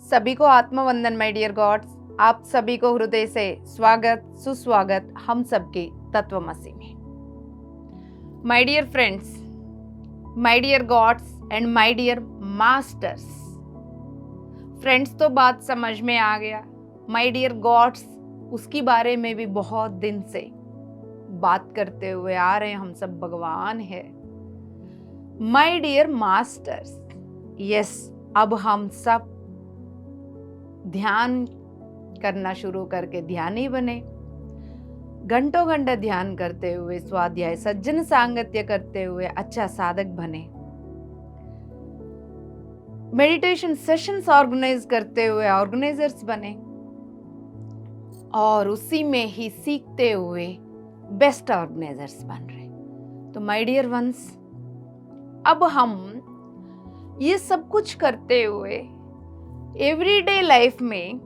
सभी को आत्मवंदन my dear God's. आप सभी को हृदय से स्वागत सुस्वागत हम सबके तत्वमसी में। My dear friends, my dear gods and my dear masters. Friends तो बात समझ में आ गया। माय डियर गॉड्स उसकी बारे में भी बहुत दिन से बात करते हुए आ रहे हैं, हम सब भगवान है। माय डियर मास्टर्स, यस, अब हम सब ध्यान करना शुरू करके ध्यानी बने। घंटों घंटे ध्यान करते हुए, स्वाध्याय सज्जन सांगत्य करते हुए अच्छा साधक बने। मेडिटेशन सेशंस ऑर्गेनाइज करते हुए ऑर्गेनाइजर्स बने और उसी में ही सीखते हुए बेस्ट ऑर्गेनाइजर्स बन रहे। तो माय डियर वंस, अब हम ये सब कुछ करते हुए एवरीडे लाइफ में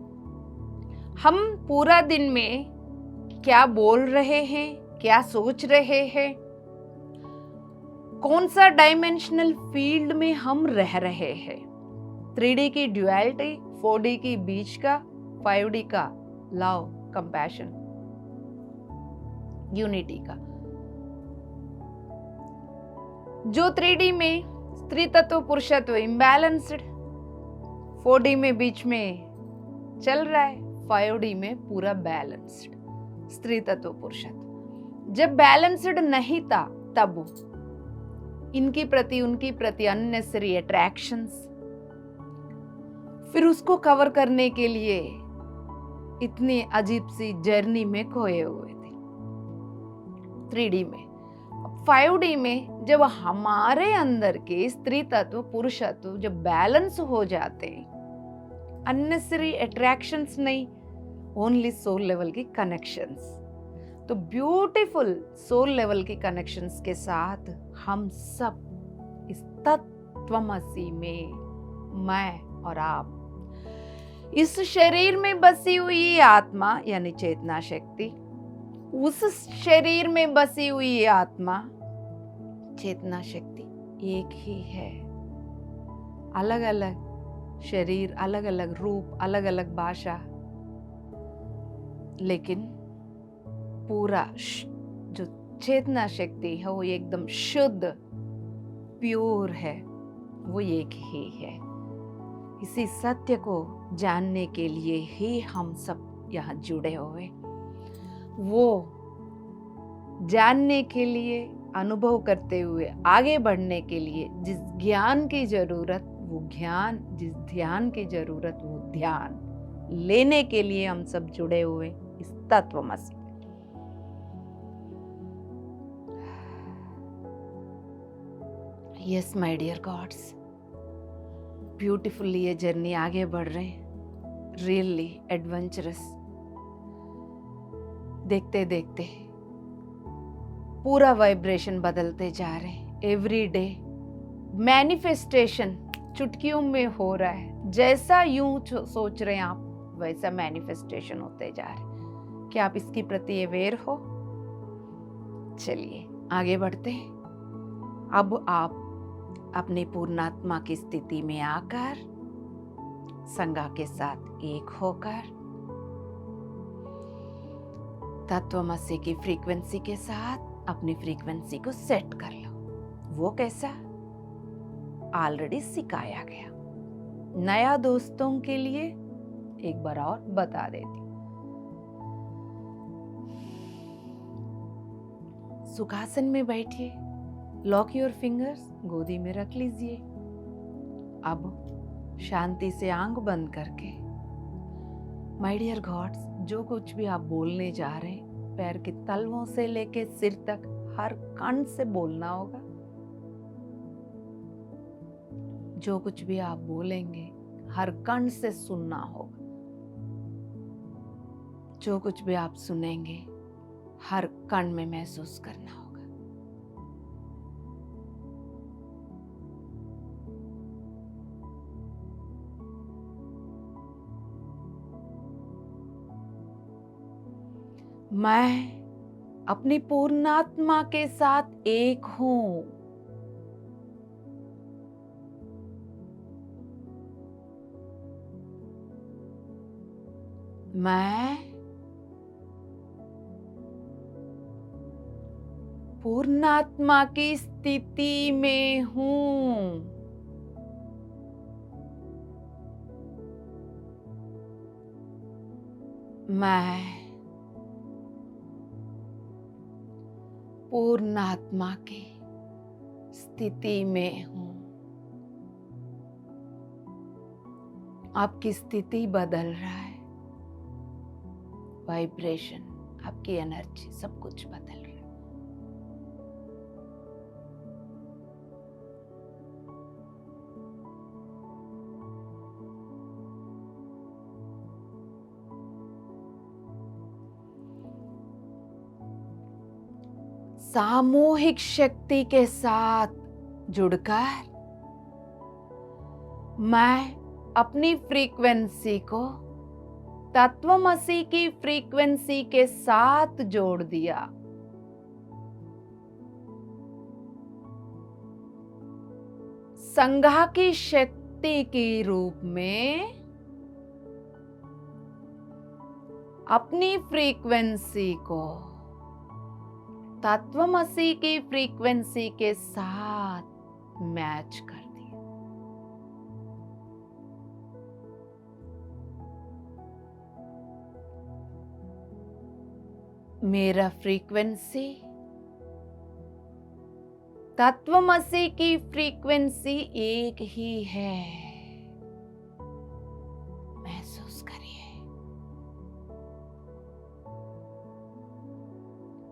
हम पूरा दिन में क्या बोल रहे हैं, क्या सोच रहे हैं, कौन सा डायमेंशनल फील्ड में हम रह रहे हैं। 3D की ड्यूअलिटी, 4D की बीच का, 5D का लव, कंपैशन, यूनिटी का। जो 3D में स्त्री तत्व पुरुषत्व इम्बैलेंस्ड, 4D में बीच में चल रहा है, 5D में पूरा बैलेंस्ड स्त्री तत्व पुरुषत्व। जब बैलेंस्ड नहीं था तब इनकी प्रति उनकी प्रति अननेसेसरी अट्रैक्शंस, फिर उसको कवर करने के लिए इतनी अजीब सी जर्नी में खोए हुए थे 3D में। 5D में जब हमारे अंदर के स्त्री तत्व पुरुषत्व जब बैलेंस हो जाते हैं, अननेसेसरी अट्रैक्शंस नहीं, ओनली सोल लेवल की कनेक्शंस, तो ब्यूटीफुल सोल लेवल की कनेक्शंस के साथ हम सब इस तत्वमसी में, मैं और आप, इस शरीर में बसी हुई आत्मा यानी चेतना शक्ति, उस शरीर में बसी हुई आत्मा चेतना शक्ति एक ही है। अलग अलग शरीर, अलग अलग रूप, अलग अलग भाषा, लेकिन पूरा जो चेतना शक्ति है वो एकदम शुद्ध प्योर है, वो एक ही है। इसी सत्य को जानने के लिए ही हम सब यहाँ जुड़े हुए। वो जानने के लिए, अनुभव करते हुए आगे बढ़ने के लिए जिस ज्ञान की जरूरत वो ज्ञान, जिस ध्यान की जरूरत वो ध्यान लेने के लिए हम सब जुड़े हुए इस तत्वमसी। Yes my dear gods, beautifully ये जर्नी आगे बढ़ रहे हैं, रियली एडवेंचरस। देखते देखते पूरा वाइब्रेशन बदलते जा रहे हैं। एवरी डे मैनिफेस्टेशन चुटकियों में हो रहा है। जैसा यूं सोच रहे हैं आप, वैसा मैनिफेस्टेशन होते जा रहे हैं। क्या आप इसकी प्रति अवेयर हो? चलिए आगे बढ़ते हैं। अब आप अपनी पूर्णात्मा की स्थिति में आकर संज्ञा के साथ एक होकर तत्वमसी की फ्रीक्वेंसी के साथ अपनी फ्रीक्वेंसी को सेट कर लो। वो कैसा? ऑलरेडी सिखाया गया। नया दोस्तों के लिए एक बार और बता देती। सुखासन में बैठिए, लॉक योर फिंगर्स, गोदी में रख लीजिए। अब शांति से आंख बंद करके, माय डियर गॉड्स, जो कुछ भी आप बोलने जा रहे हैं, पैर के तलवों से लेके सिर तक हर कण से बोलना होगा। जो कुछ भी आप बोलेंगे हर कण से सुनना होगा। जो कुछ भी आप सुनेंगे हर कण में महसूस करना होगा। मैं अपनी पूर्णात्मा के साथ एक हूं। मैं पूर्णात्मा की स्थिति में हूं। मैं पूर्णात्मा की स्थिति में हूं। आपकी स्थिति बदल रहा है, वाइब्रेशन, आपकी एनर्जी, सब कुछ बदल रहा है। सामूहिक शक्ति के साथ जुड़कर मैं अपनी फ्रीक्वेंसी को तत्वमसी की फ्रीक्वेंसी के साथ जोड़ दिया। संघा की शक्ति के रूप में अपनी फ्रीक्वेंसी को तत्वमसी की फ्रीक्वेंसी के साथ मैच कर दिया। मेरा फ्रीक्वेंसी तत्वमसी की फ्रीक्वेंसी एक ही है। महसूस करिए,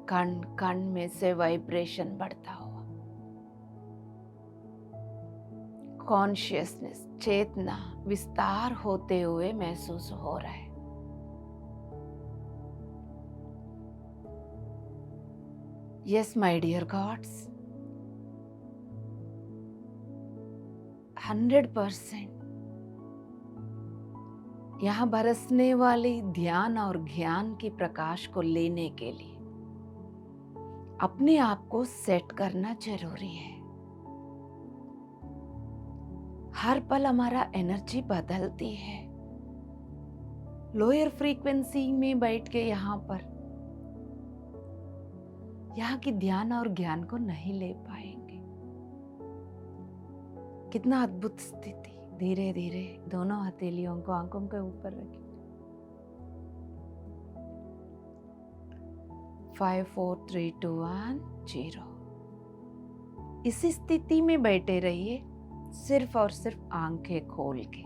कण कण में से वाइब्रेशन बढ़ता हुआ, कॉन्शियसनेस, चेतना विस्तार होते हुए महसूस हो रहा है। यस माय डियर गॉड्स, 100% यहाँ बरसने वाली ध्यान और ज्ञान की प्रकाश को लेने के लिए अपने आप को सेट करना जरूरी है। हर पल हमारा एनर्जी बदलती है। लोअर फ्रीक्वेंसी में बैठ के यहाँ की ध्यान और ज्ञान को नहीं ले पाएंगे। कितना अद्भुत स्थिति। धीरे धीरे दोनों हथेलियों को आंखों के ऊपर रखें। 5 4 3 2 1 0। इस स्थिति में बैठे रहिए, सिर्फ और सिर्फ आंखें खोल के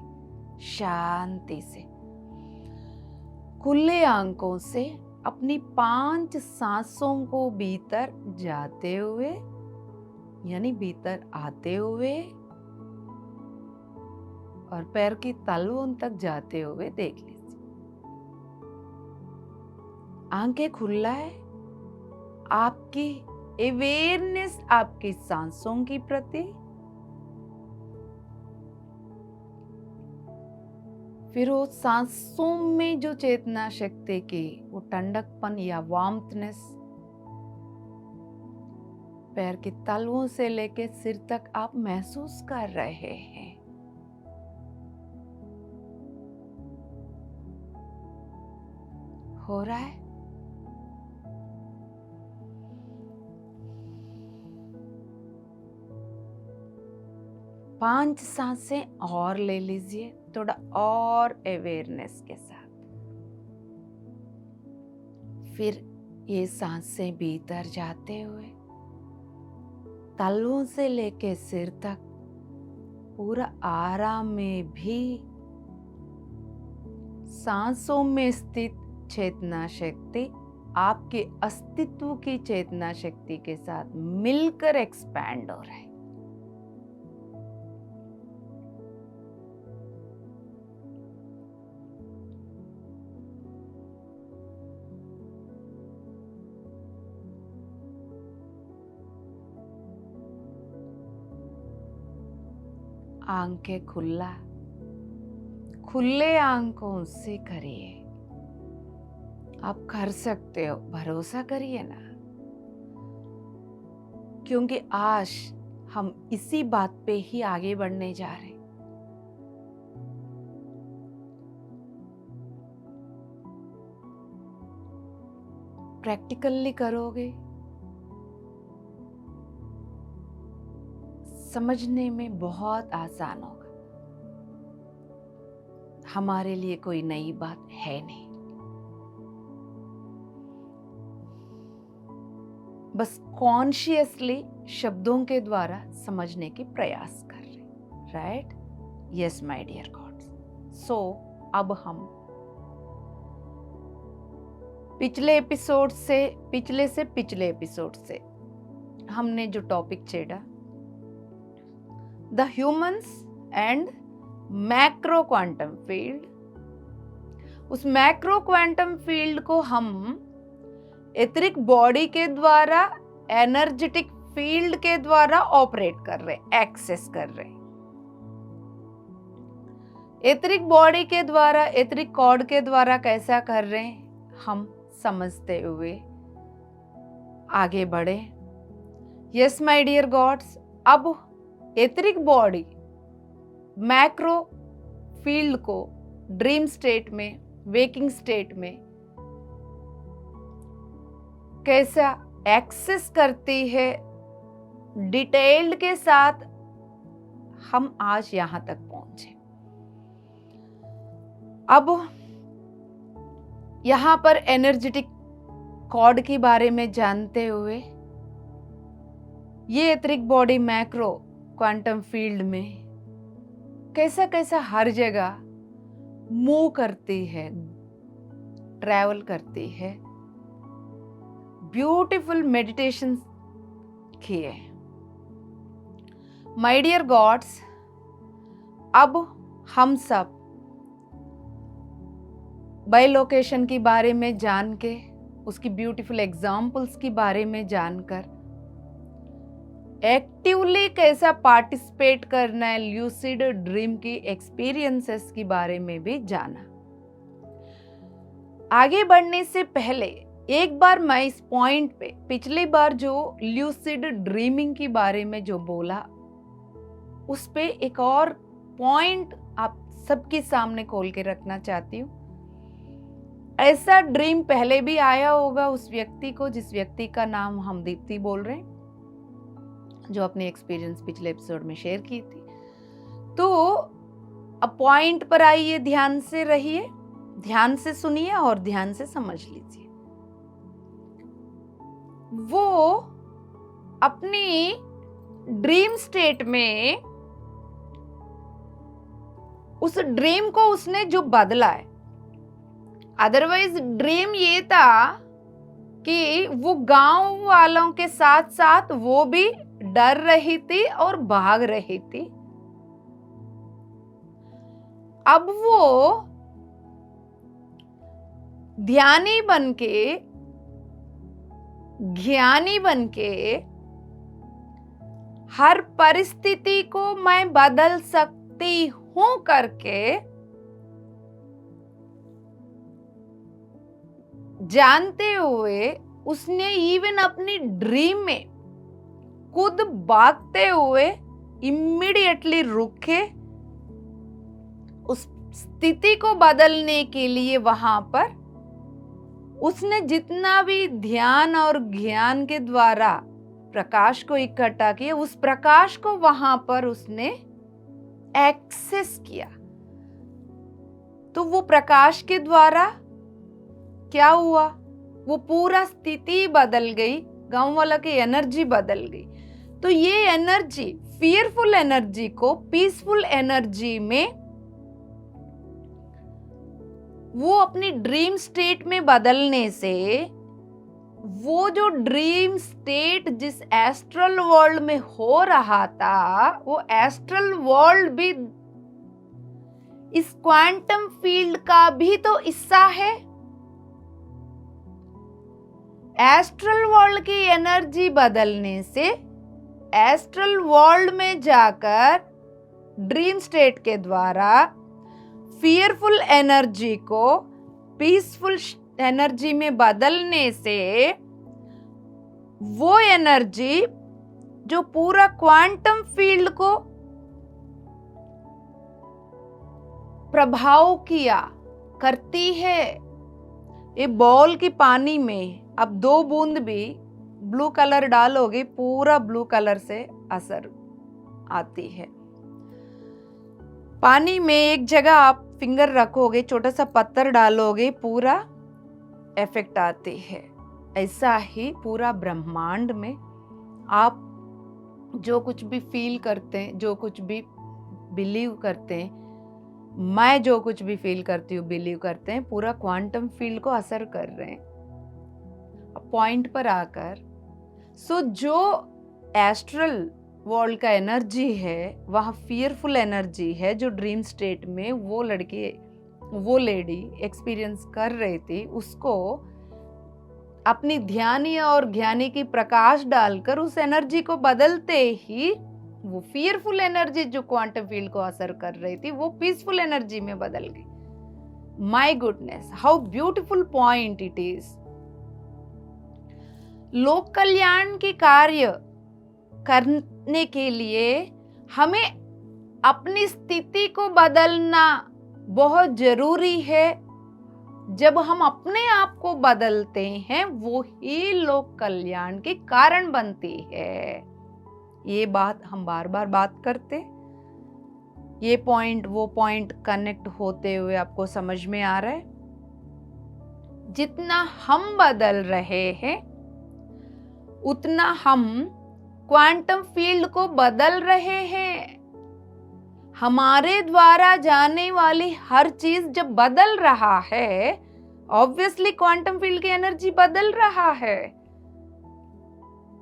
शांति से, खुले आंखों से अपनी 5 सांसों को भीतर जाते हुए यानी भीतर आते हुए और पैर की तलवों तक जाते हुए देख लीजिए। आंखें खुला है, आपकी अवेयरनेस आपकी सांसों की प्रति, फिर वो सांसों में जो चेतना शक्ति की वो ठंडकपन या वार्मथनेस पैर की तलवों से लेके सिर तक आप महसूस कर रहे हैं। हो रहा है। पांच सांसें और ले लीजिए, थोड़ा और अवेयरनेस के साथ। फिर ये सांसें भीतर जाते हुए तालुओं से लेके सिर तक पूरा आराम में भी सांसों में स्थित चेतना शक्ति आपके अस्तित्व की चेतना शक्ति के साथ मिलकर एक्सपैंड हो रहा है। आंखें खुले आंखों से करिए। आप कर सकते हो, भरोसा करिए ना, क्योंकि आज हम इसी बात पे ही आगे बढ़ने जा रहे हैं। प्रैक्टिकली करोगे, समझने में बहुत आसान होगा। हमारे लिए कोई नई बात है नहीं, बस कॉन्शियसली शब्दों के द्वारा समझने की प्रयास कर रहे, right? Yes my dear gods. So अब हम पिछले एपिसोड से हमने जो टॉपिक छेड़ा, the humans and macro quantum field, उस मैक्रो क्वांटम फील्ड को हम एथरिक बॉडी के द्वारा, एनर्जेटिक फील्ड के द्वारा ऑपरेट कर रहे, एक्सेस कर रहे। एथरिक बॉडी के द्वारा, एथरिक कॉर्ड के द्वारा कैसा कर रहे हैं, हम समझते हुए आगे बढ़े। यस माय डियर गॉड्स, अब एथरिक बॉडी मैक्रो फील्ड को ड्रीम स्टेट में, वेकिंग स्टेट में कैसा एक्सेस करती है, डिटेल्ड के साथ हम आज यहां तक पहुंचे। अब यहां पर एनर्जेटिक कॉर्ड के बारे में जानते हुए, ये etheric body macro quantum field में कैसा कैसा हर जगह मूव करती है, ट्रैवल करती है, ब्यूटीफुल मेडिटेशन किए। माय डियर गॉड्स, अब हम सब बायोलोकेशन के बारे में जान के, उसकी ब्यूटीफुल एग्जाम्पल्स के बारे में जानकर एक्टिवली कैसा पार्टिसिपेट करना है ल्यूसिड ड्रीम की एक्सपीरियंसेस के बारे में भी जाना। आगे बढ़ने से पहले एक बार मैं इस पॉइंट पे, पिछली बार जो ल्यूसिड ड्रीमिंग के बारे में जो बोला, उस पे एक और पॉइंट आप सबके सामने खोल के रखना चाहती हूँ। ऐसा ड्रीम पहले भी आया होगा उस व्यक्ति को, जिस व्यक्ति का नाम हम दीप्ति बोल रहे हैं, जो अपने एक्सपीरियंस पिछले एपिसोड में शेयर की थी। तो अब पॉइंट पर आइए, ध्यान से रहिए, ध्यान से सुनिए और ध्यान से समझ लीजिए। वो अपनी ड्रीम स्टेट में, उस ड्रीम को उसने जो बदला है, अदरवाइज ड्रीम ये था कि वो गांव वालों के साथ साथ वो भी डर रही थी और भाग रही थी। अब वो ध्यानी बनके, ज्ञानी बनके हर परिस्थिति को मैं बदल सकती हूं करके जानते हुए उसने इवन अपनी ड्रीम में खुद भागते हुए इमीडिएटली रुके, उस स्थिति को बदलने के लिए वहां पर उसने जितना भी ध्यान और ज्ञान के द्वारा प्रकाश को इकट्ठा किया, उस प्रकाश को वहां पर उसने एक्सेस किया। तो वो प्रकाश के द्वारा क्या हुआ, वो पूरा स्थिति बदल गई, गांव वाला की एनर्जी बदल गई। तो ये एनर्जी, फियरफुल एनर्जी को पीसफुल एनर्जी में वो अपनी ड्रीम स्टेट में बदलने से, वो जो ड्रीम स्टेट जिस एस्ट्रल वर्ल्ड में हो रहा था, वो एस्ट्रल वर्ल्ड भी इस क्वांटम फील्ड का भी तो हिस्सा है। एस्ट्रल वर्ल्ड की एनर्जी बदलने से एस्ट्रल वर्ल्ड में जाकर ड्रीम स्टेट के द्वारा फियरफुल एनर्जी को पीसफुल एनर्जी में बदलने से वो एनर्जी जो पूरा क्वांटम फील्ड को प्रभाव किया करती है। ये बॉल की पानी में अब 2 बूंद भी ब्लू कलर डालोगे, पूरा ब्लू कलर से असर आती है। पानी में एक जगह आप फिंगर रखोगे, छोटा सा पत्थर डालोगे, पूरा इफेक्ट आती है। ऐसा ही पूरा ब्रह्मांड में आप जो कुछ भी फील करते हैं, जो कुछ भी बिलीव करते हैं, मैं जो कुछ भी फील करती हूँ, बिलीव करते हैं, पूरा क्वांटम फील्ड को असर कर रहे हैं। पॉइंट पर आकर जो एस्ट्रल वर्ल्ड का एनर्जी है, वहाँ फियरफुल एनर्जी है, जो ड्रीम स्टेट में वो लेडी एक्सपीरियंस कर रही थी, उसको अपनी ध्यानी और ज्ञानी की प्रकाश डालकर उस एनर्जी को बदलते ही वो फियरफुल एनर्जी जो क्वांटम फील्ड को असर कर रही थी, वो पीसफुल एनर्जी में बदल गई। My goodness, how beautiful point it is. लोक कल्याण के कार्य करने के लिए हमें अपनी स्थिति को बदलना बहुत जरूरी है। जब हम अपने आप को बदलते हैं, वो ही लोक कल्याण के कारण बनती है। ये बात हम बार बार बात करते, ये पॉइंट वो पॉइंट कनेक्ट होते हुए आपको समझ में आ रहा है। जितना हम बदल रहे हैं, उतना हम क्वांटम फील्ड को बदल रहे हैं। हमारे द्वारा जाने वाली हर चीज जब बदल रहा है, ऑब्वियसली क्वांटम फील्ड की एनर्जी बदल रहा है।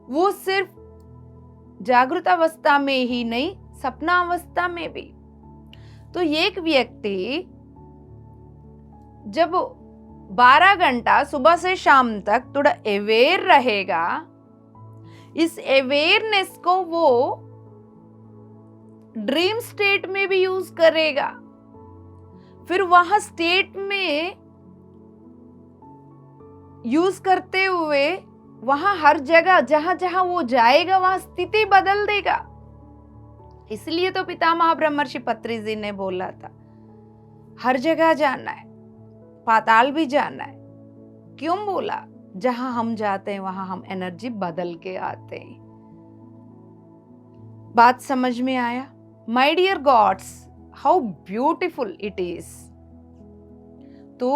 वो सिर्फ जागृत अवस्था में ही नहीं, सपना अवस्था में भी। तो एक व्यक्ति जब 12 घंटा सुबह से शाम तक थोड़ा अवेयर रहेगा, इस अवेयरनेस को वो ड्रीम स्टेट में भी यूज करेगा। फिर वहां स्टेट में यूज करते हुए वहां हर जगह जहां जहां वो जाएगा, वहां स्थिति बदल देगा। इसलिए तो पितामह ब्रह्मर्षि पत्री जी ने बोला था, हर जगह जाना है, पाताल भी जाना है। क्यों बोला? जहां हम जाते हैं वहां हम एनर्जी बदल के आते हैं। बात समझ में आया? My dear gods, how beautiful it is. तो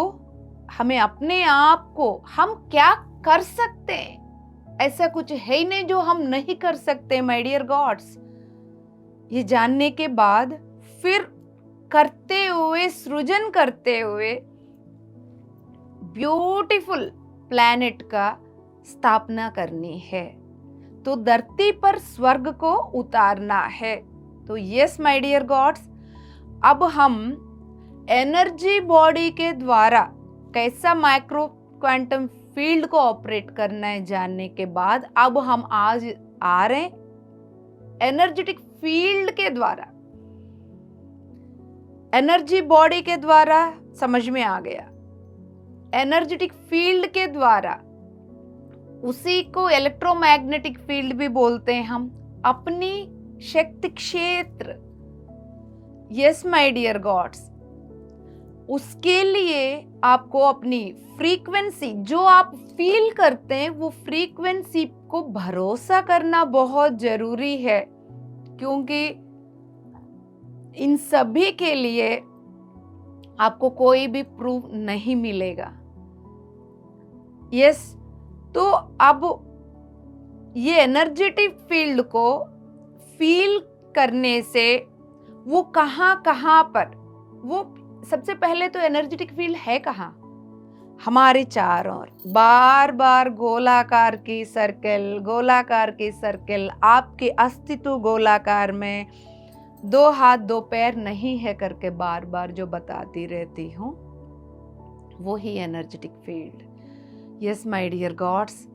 हमें अपने आप को, हम क्या कर सकते हैं, ऐसा कुछ है ही नहीं जो हम नहीं कर सकते। माय डियर गॉड्स, ये जानने के बाद फिर करते हुए, सृजन करते हुए ब्यूटीफुल प्लैनेट का स्थापना करनी है। तो धरती पर स्वर्ग को उतारना है। तो यस माय डियर गॉड्स, अब हम एनर्जी बॉडी के द्वारा कैसा माइक्रो क्वांटम फील्ड को ऑपरेट करना है जानने के बाद, अब हम आज आ रहे एनर्जेटिक फील्ड के द्वारा। एनर्जी बॉडी के द्वारा समझ में आ गया, एनर्जेटिक फील्ड के द्वारा, उसी को इलेक्ट्रोमैग्नेटिक फील्ड भी बोलते हैं हम, अपनी शक्ति क्षेत्र। यस माय डियर गॉड्स, उसके लिए आपको अपनी फ्रीक्वेंसी, जो आप फील करते हैं, वो फ्रीक्वेंसी को भरोसा करना बहुत जरूरी है, क्योंकि इन सभी के लिए आपको कोई भी प्रूफ नहीं मिलेगा। यस, तो अब ये एनर्जेटिक फील्ड को फील करने से वो कहाँ कहाँ पर, वो सबसे पहले तो एनर्जेटिक फील्ड है कहाँ? हमारे चारों ओर बार बार गोलाकार की सर्कल, गोलाकार की सर्कल, आपके अस्तित्व गोलाकार में 2 हाथ 2 पैर नहीं है करके बार बार जो बताती रहती हूँ, वो ही energetic field. Yes my dear gods,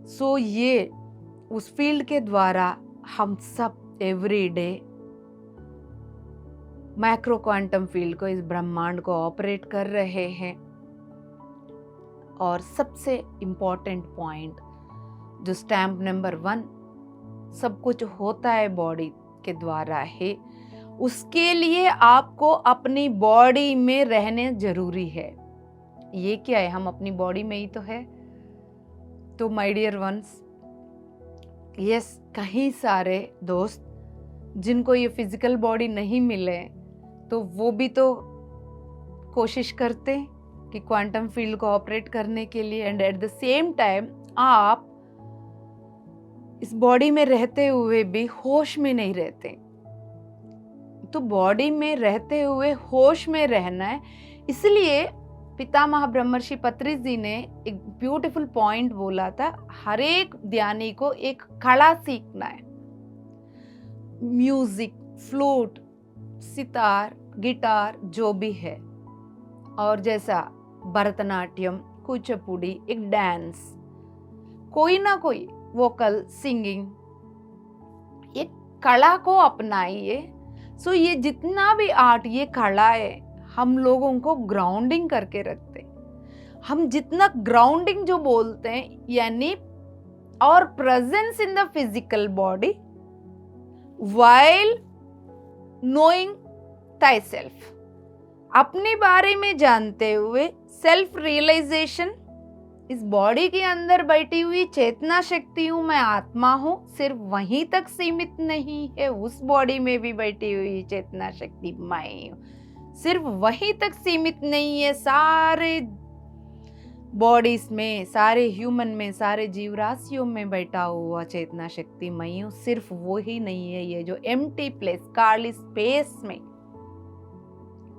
so ये उस फील्ड के द्वारा हम सब every day macro quantum field को, इस ब्रह्मांड को ऑपरेट कर रहे हैं। और सबसे इंपॉर्टेंट पॉइंट, जो स्टैम्प नंबर 1, सब कुछ होता है बॉडी के द्वारा है, उसके लिए आपको अपनी बॉडी में रहने जरूरी है। ये क्या है? हम अपनी बॉडी में ही तो है। तो माय डियर वंस, यस, कहीं सारे दोस्त जिनको ये फिजिकल बॉडी नहीं मिले तो वो भी तो कोशिश करते कि क्वांटम फील्ड को ऑपरेट करने के लिए, and at the same time आप इस बॉडी में रहते हुए भी होश में नहीं रहते। तो बॉडी में रहते हुए होश में रहना है, इसलिए पितामह ब्रह्मर्षि पत्री जी ने एक ब्यूटीफुल पॉइंट बोला था, हर एक ध्यानी को एक कला सीखना है। म्यूजिक, फ्लूट, सितार, गिटार जो भी है, और जैसा भरतनाट्यम, कुचिपुड़ी, एक डांस, कोई ना कोई वोकल, सिंगिंग, ये कला को अपनाइए। सो ये जितना भी आर्ट, ये कला है, हम लोगों को ग्राउंडिंग करके रखते हैं। हम जितना ग्राउंडिंग जो बोलते हैं, यानी और presence in the physical body while knowing thyself, अपने बारे में जानते हुए सेल्फ रियलाइजेशन, इस बॉडी के अंदर बैठी हुई चेतना शक्ति हूं, मैं आत्मा हूं, सिर्फ वहीं तक सीमित नहीं है, उस बॉडी में भी बैठी हुई चेतना शक्ति मैं हूं, सिर्फ वहीं तक सीमित नहीं है, सारे बॉडीज में, सारे ह्यूमन में, सारे जीवराशियों में बैठा हुआ चेतना शक्ति मैं हूं, सिर्फ वो ही नहीं है, ये जो एम्प्टी प्लेस, खाली स्पेस में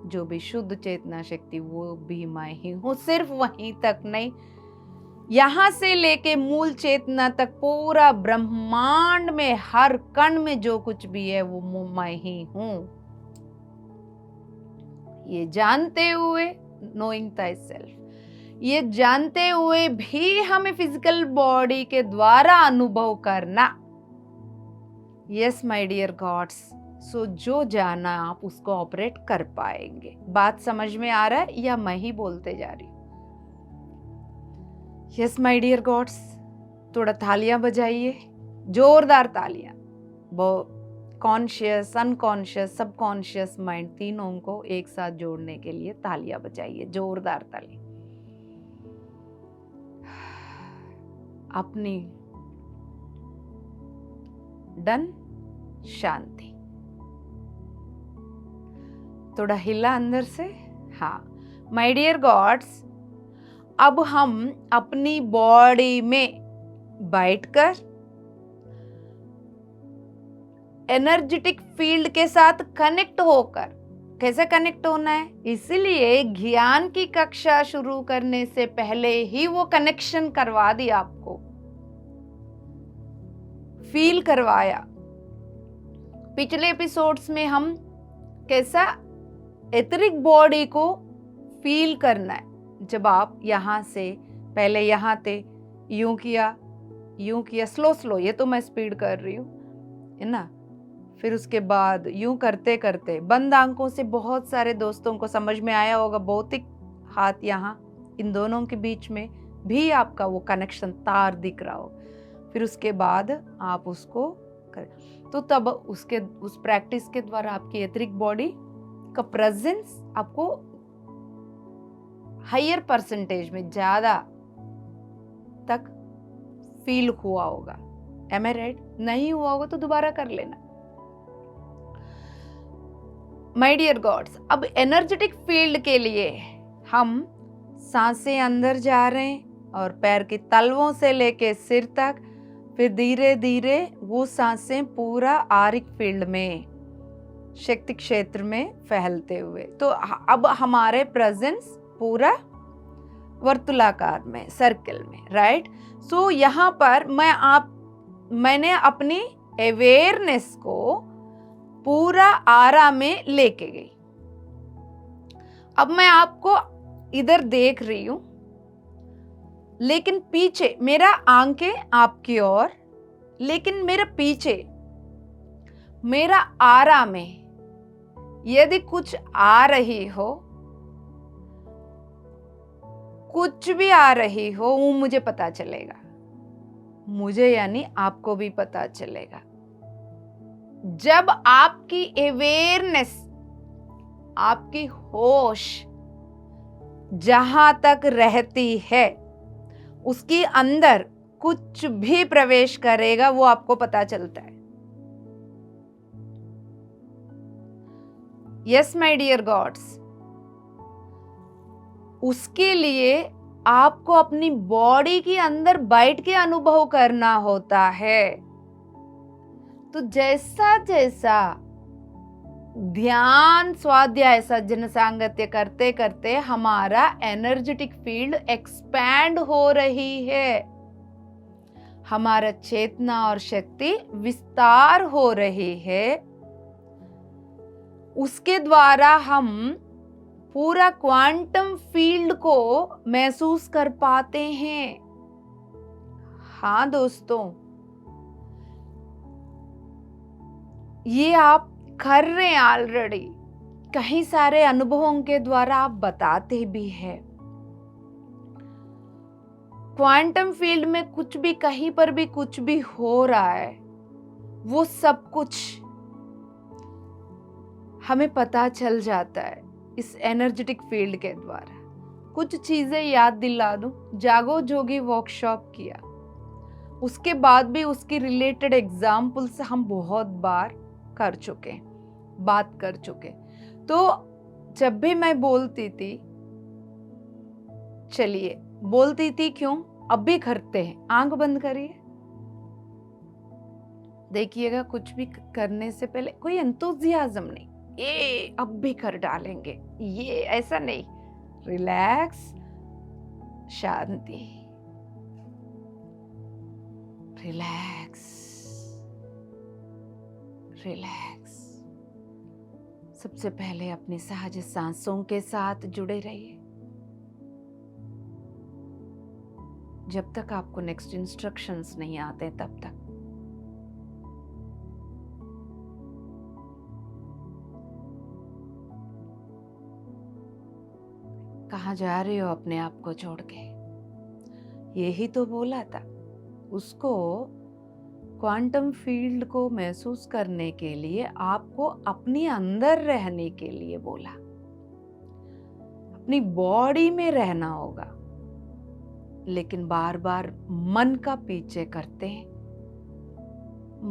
जो भी शुद्ध चेतना शक्ति, वो भी मैं ही हूं, सिर्फ वहीं तक नहीं, यहां से लेके मूल चेतना तक पूरा ब्रह्मांड में हर कण में जो कुछ भी है वो मैं ही हूं। ये जानते हुए, नोइंग thyself, ये जानते हुए भी हमें फिजिकल बॉडी के द्वारा अनुभव करना। यस माय डियर गॉड्स, सो जो जाना आप उसको ऑपरेट कर पाएंगे। बात समझ में आ रहा है या मैं ही बोलते जा रही हूं? यस माय डियर गॉड्स, थोड़ा तालियां बजाइए, जोरदार तालियां। वो कॉन्शियस, अनकॉन्शियस, सबकॉन्शियस माइंड, तीनों को एक साथ जोड़ने के लिए तालियां बजाइए, जोरदार तालियां। अपनी डन, शांति, थोड़ा हिला अंदर से। हाँ माय डियर गॉड्स, अब हम अपनी बॉडी में बैठकर एनर्जेटिक फील्ड के साथ कनेक्ट होकर, कैसे कनेक्ट होना है, इसलिए ज्ञान की कक्षा शुरू करने से पहले ही वो कनेक्शन करवा दिया, आपको फील करवाया। पिछले एपिसोड्स में हम कैसा एथरिक बॉडी को फील करना है, जब आप यहां से पहले यहां थे, यूं किया स्लो स्लो, ये तो मैं स्पीड कर रही हूं है ना, फिर उसके बाद यूं करते करते बंद आंखों से, बहुत सारे दोस्तों को समझ में आया होगा, भौतिक हाथ यहाँ, इन दोनों के बीच में भी आपका वो कनेक्शन तार दिख रहा हो, फिर उसके बाद आप उसको करें, तो तब उस प्रैक्टिस के द्वारा आपकी एथरिक बॉडी का प्रेजेंस आपको हायर परसेंटेज में ज्यादा तक फील हुआ होगा। एम आई राइट? नहीं हुआ होगा तो दोबारा कर लेना। माय डियर गॉड्स, अब एनर्जेटिक फील्ड के लिए हम सांसें अंदर जा रहे हैं और पैर की तलवों से लेके सिर तक, फिर धीरे धीरे वो सांसें पूरा आरिक फील्ड में, शक्ति क्षेत्र में फैलते हुए, तो अब हमारे प्रेजेंस पूरा वर्तुलाकार में, सर्कल में, राइट। सो यहाँ पर मैंने अपनी अवेयरनेस को पूरा आरा में लेके गई। अब मैं आपको इधर देख रही हूं, लेकिन पीछे मेरा आंखें आपकी ओर, लेकिन मेरे पीछे मेरा आरा में यदि कुछ आ रही हो, कुछ भी आ रही हो, वो मुझे पता चलेगा, मुझे यानी आपको भी पता चलेगा। जब आपकी अवेयरनेस, आपकी होश जहां तक रहती है, उसके अंदर कुछ भी प्रवेश करेगा वो आपको पता चलता है। यस माय डियर गॉड्स, उसके लिए आपको अपनी बॉडी के अंदर बैठ के अनुभव करना होता है। तो जैसा जैसा ध्यान स्वाध्याय सज्जन सांगत्य करते करते हमारा एनर्जेटिक फील्ड एक्सपैंड हो रही है, हमारा चेतना और शक्ति विस्तार हो रही है, उसके द्वारा हम पूरा क्वांटम फील्ड को महसूस कर पाते हैं। हाँ दोस्तों, ये आप कर रहे हैं ऑलरेडी, कई सारे अनुभवों के द्वारा आप बताते भी हैं। क्वांटम फील्ड में कुछ भी, कहीं पर भी कुछ भी हो रहा है, वो सब कुछ हमें पता चल जाता है इस एनर्जेटिक फील्ड के द्वारा। कुछ चीजें याद दिला दूं, जागो जोगी वर्कशॉप किया, उसके बाद भी उसकी रिलेटेड एग्जाम्पल्स हम बहुत बार कर चुके, बात कर चुके। तो जब भी मैं बोलती थी, चलिए बोलती थी क्यों, अब भी करते हैं, आंख बंद करिए, देखिएगा कुछ भी करने से पहले कोई एंथुसियाज्म नहीं, ये अब भी कर डालेंगे, ये ऐसा नहीं, रिलैक्स, शांति, रिलैक्स, रिलैक्स। सबसे पहले अपनी सहज सांसों के साथ जुड़े रहिए। जब तक आपको नेक्स्ट इंस्ट्रक्शंस नहीं आते तब तक। कहाँ जा रहे हो अपने आप को छोड़ के? यही तो बोला था उसको, क्वांटम फील्ड को महसूस करने के लिए आपको अपने अंदर रहने के लिए बोला, अपनी बॉडी में रहना होगा। लेकिन बार बार मन का पीछे करते हैं।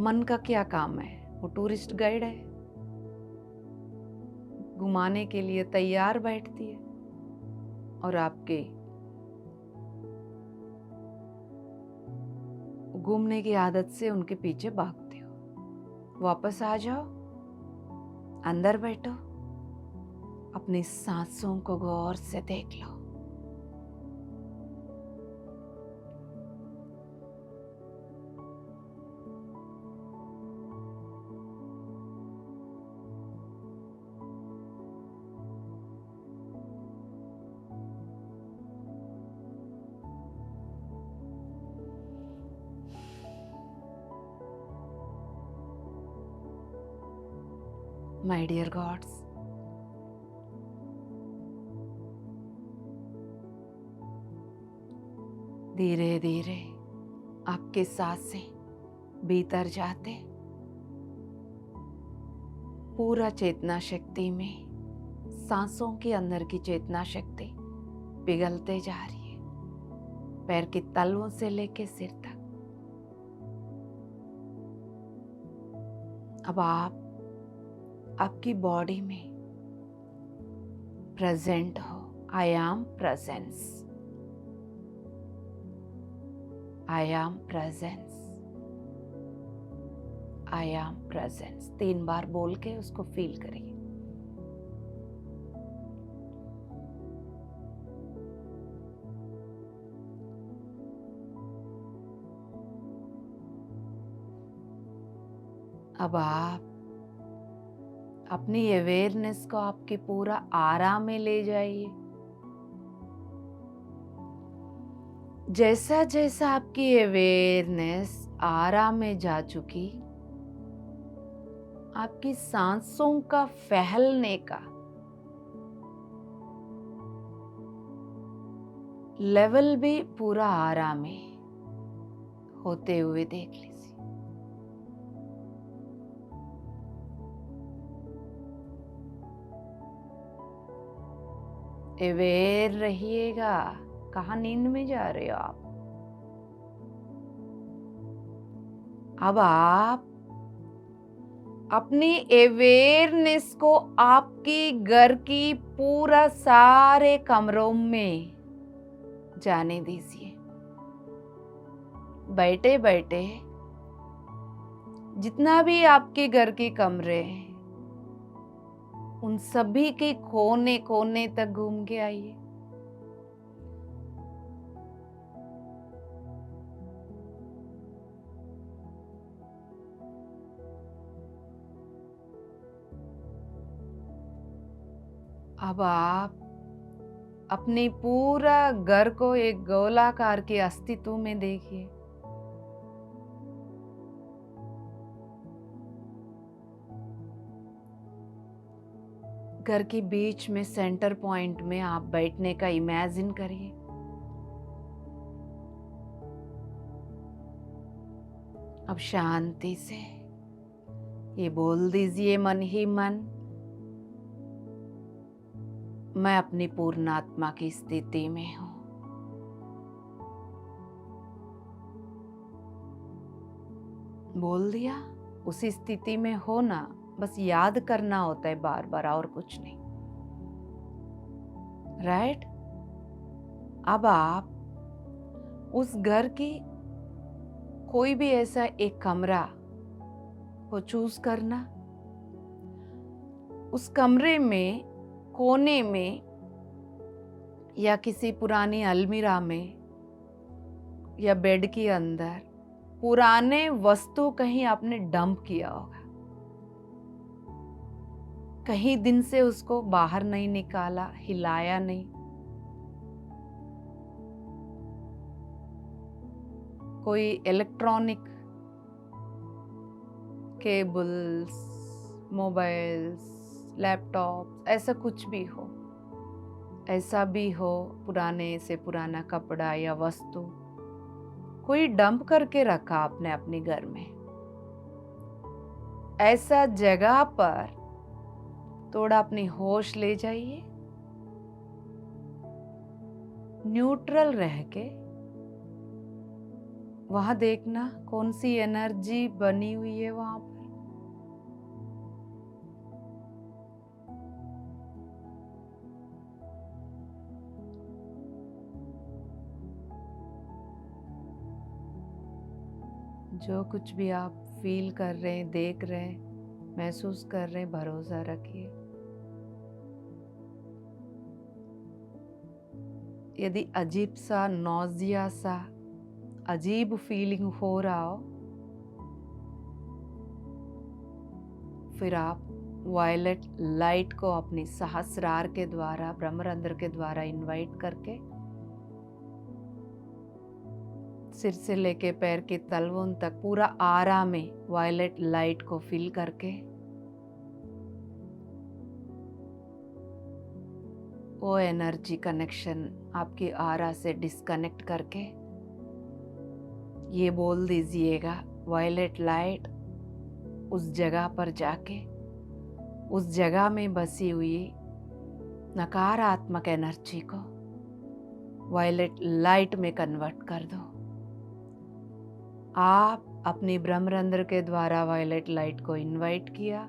मन का क्या काम है? वो टूरिस्ट गाइड है, घुमाने के लिए तैयार बैठती है और आपके घूमने की आदत से उनके पीछे भागते हो। वापस आ जाओ, अंदर बैठो, अपनी सांसों को गौर से देख लो। माय डियर गॉड्स, धीरे धीरे आपके सांसें भीतर जाते, पूरा चेतना शक्ति में सांसों के अंदर की चेतना शक्ति पिघलते जा रही है, पैर की तलवों से लेके सिर तक। अब आप आपकी बॉडी में प्रेजेंट हो। I am presence, I am presence, I am presence. 3 बार बोल के उसको फील करिए। अब आप अपनी अवेयरनेस को आपके पूरा आराम में ले जाइए। जैसा जैसा आपकी अवेयरनेस आराम में जा चुकी, आपकी सांसों का फैलने का लेवल भी पूरा आराम में होते हुए देख लीजिए। अवेयर रहिएगा, कहाँ नींद में जा रहे हो आप? अब आप अपनी अवेयरनेस को आपकी घर की पूरा सारे कमरों में जाने दीजिए। बैठे बैठे जितना भी आपके घर के कमरे हैं, उन सभी के कोने कोने तक घूम के आइए। अब आप अपने पूरा घर को एक गोलाकार के अस्तित्व में देखिए। घर के बीच में सेंटर पॉइंट में आप बैठने का इमेजिन करिए। अब शांति से ये बोल दीजिए मन ही मन, मैं अपनी पूर्ण आत्मा की स्थिति में हूं। बोल दिया? उसी स्थिति में हो ना, बस याद करना होता है बार बार, और कुछ नहीं। राइट? अब आप उस घर की कोई भी ऐसा एक कमरा को चूज करना। उस कमरे में कोने में या किसी पुरानी अलमीरा में या बेड के अंदर पुराने वस्तु कहीं आपने डंप किया होगा, कहीं दिन से उसको बाहर नहीं निकाला, हिलाया नहीं। कोई इलेक्ट्रॉनिक केबल्स, मोबाइल्स, लैपटॉप, ऐसा कुछ भी हो, ऐसा भी हो पुराने से पुराना कपड़ा या वस्तु कोई डंप करके रखा आपने अपने घर में, ऐसा जगह पर थोड़ा अपनी होश ले जाइए। न्यूट्रल रह के वहां देखना कौन सी एनर्जी बनी हुई है वहां पर। जो कुछ भी आप फील कर रहे हैं, देख रहे हैं, महसूस कर रहे हैं, भरोसा रखिए। यदि अजीब सा नौजिया सा अजीब फीलिंग हो रहा हो, फिर आप वायलेट लाइट को अपनी सहस्रार के द्वारा, ब्रह्मरंध्र के द्वारा इनवाइट करके सिर से लेके पैर के तलवों तक पूरा आरा में वायलेट लाइट को फिल करके वो एनर्जी कनेक्शन आपकी आरा से डिस्कनेक्ट करके ये बोल दीजिएगा, वायलेट लाइट उस जगह पर जाके उस जगह में बसी हुई नकारात्मक एनर्जी को वायलेट लाइट में कन्वर्ट कर दो। आप अपनी ब्रह्मरंध्र के द्वारा वायलेट लाइट को इनवाइट किया,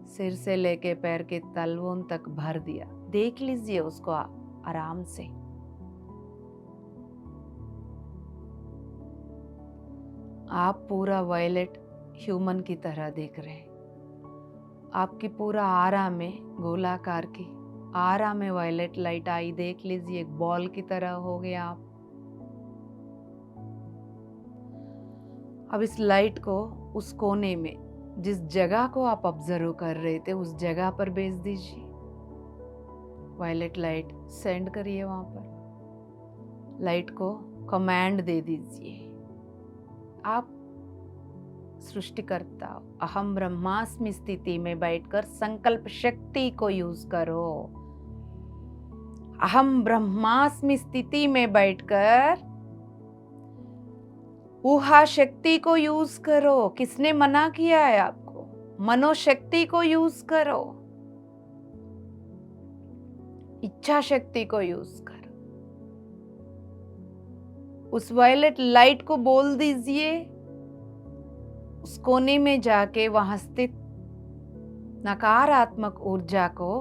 सिर से लेके पैर के तलवों तक भर दिया। देख लीजिए उसको आराम से। आप पूरा वायलेट ह्यूमन की तरह देख रहे हैं। आपकी पूरा आरा में, गोलाकार की आरा में वायलेट लाइट आई, देख लीजिए एक बॉल की तरह हो गया आप। अब इस लाइट को उस कोने में, जिस जगह को आप ऑब्जर्व कर रहे थे, उस जगह पर भेज दीजिए। वायलेट लाइट सेंड करिए वहां पर। लाइट को कमांड दे दीजिए। आप सृष्टिकर्ता अहम ब्रह्मास्मि स्थिति में बैठकर संकल्प शक्ति को यूज करो। अहम ब्रह्मास्मि स्थिति में बैठकर ऊहा शक्ति को यूज करो। किसने मना किया है आपको? मनोशक्ति को यूज करो, इच्छा शक्ति को यूज करो। उस वायलेट लाइट को बोल दीजिए, उस कोने में जाके वहां स्थित नकारात्मक ऊर्जा को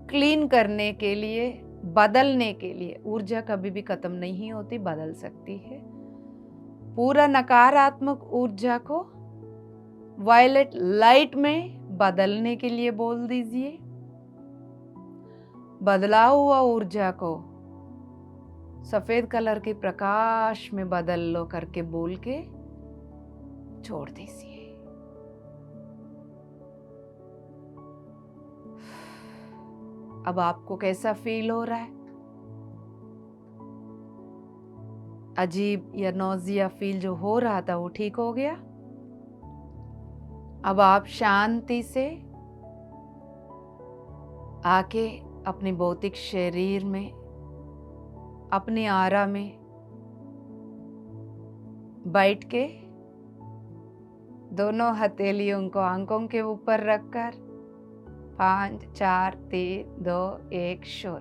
क्लीन करने के लिए, बदलने के लिए, ऊर्जा कभी भी खत्म नहीं होती, बदल सकती है। पूरा नकारात्मक ऊर्जा को वायलेट लाइट में बदलने के लिए बोल दीजिए। बदला हुआ ऊर्जा को सफेद कलर के प्रकाश में बदल लो करके बोल के छोड़ दीजिए। अब आपको कैसा फील हो रहा है? अजीब या नौजिया फील जो हो रहा था वो ठीक हो गया? अब आप शांति से आके अपने भौतिक शरीर में, अपने आरा में बैठ के दोनों हथेलियों को आंखों के ऊपर रखकर 5, 4, 3, 2, 1, 0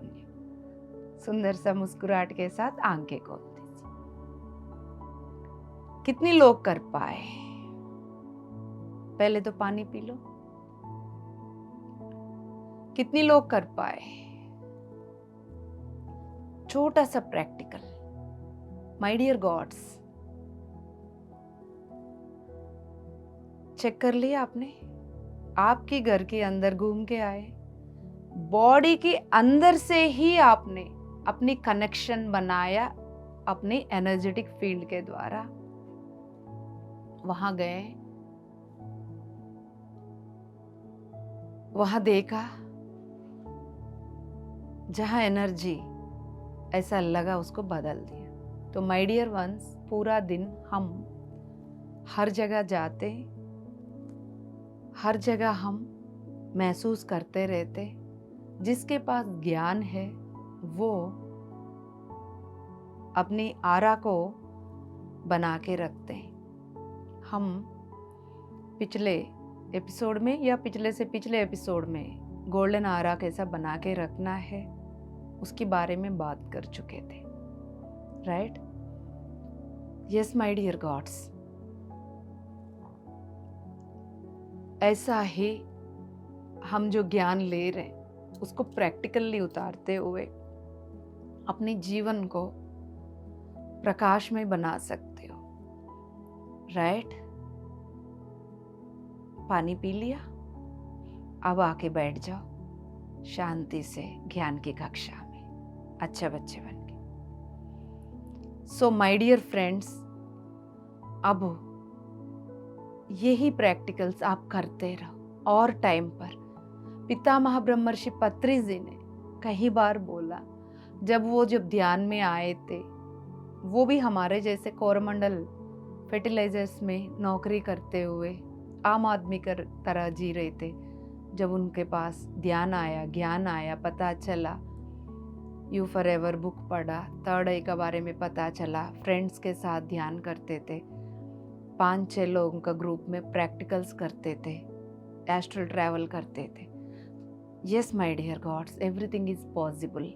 सुंदर सा मुस्कुराहट के साथ आंखें खोल दीजिए। कितने लोग कर पाए? पहले तो पानी पी लो। कितने लोग कर पाए? छोटा सा practical. My dear gods, check कर लिया आपने? आपके घर के अंदर घूम के आए, बॉडी के अंदर से ही आपने अपनी कनेक्शन बनाया अपने एनर्जेटिक फील्ड के द्वारा। वहां गए, वहां देखा, जहां एनर्जी ऐसा लगा उसको बदल दिया। तो माय डियर वंस, पूरा दिन हम हर जगह जाते, हर जगह हम महसूस करते रहते। जिसके पास ज्ञान है वो अपनी आरा को बना के रखते हैं। हम पिछले एपिसोड में या पिछले से पिछले एपिसोड में गोल्डन आरा कैसा बना के रखना है उसके बारे में बात कर चुके थे, right? Yes my dear gods, ऐसा ही हम जो ज्ञान ले रहे हैं उसको प्रैक्टिकली उतारते हुए अपने जीवन को प्रकाश में बना सकते हो, राइट? पानी पी लिया, अब आके बैठ जाओ शांति से ज्ञान की कक्षा में, अच्छे बच्चे बन के। सो माय डियर फ्रेंड्स, अब यही प्रैक्टिकल्स आप करते रहो। और टाइम पर पितामह ब्रह्मर्षि पत्री जी ने कई बार बोला, जब ध्यान में आए थे, वो भी हमारे जैसे कोरमंडल फर्टिलाइजर्स में नौकरी करते हुए आम आदमी की तरह जी रहे थे। जब उनके पास ध्यान आया, ज्ञान आया, पता चला, यू फॉर एवर बुक पढ़ा, थर्ड आई के बारे में पता चला, फ्रेंड्स के साथ ध्यान करते थे, 5-6 लोगों का ग्रुप में प्रैक्टिकल्स करते थे, एस्ट्रल ट्रैवल करते थे। Yes my dear gods, everything is possible.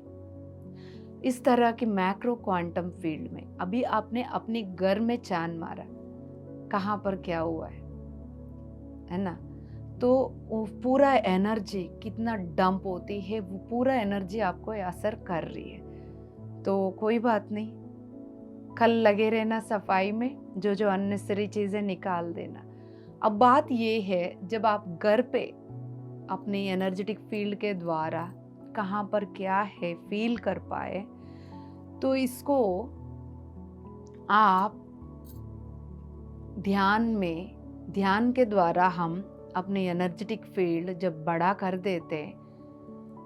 इस तरह की मैक्रो क्वांटम फील्ड में अभी आपने अपने घर में चांद मारा, कहाँ पर क्या हुआ है ना? तो वो पूरा एनर्जी कितना डंप होती है, वो पूरा एनर्जी आपको असर कर रही है। तो कोई बात नहीं, कल लगे रहना सफाई में, जो अननेसेसरी चीज़ें निकाल देना। अब बात ये है, जब आप घर पे अपनी एनर्जेटिक फील्ड के द्वारा कहाँ पर क्या है फील कर पाए, तो इसको आप ध्यान के द्वारा हम अपनी एनर्जेटिक फील्ड जब बड़ा कर देते,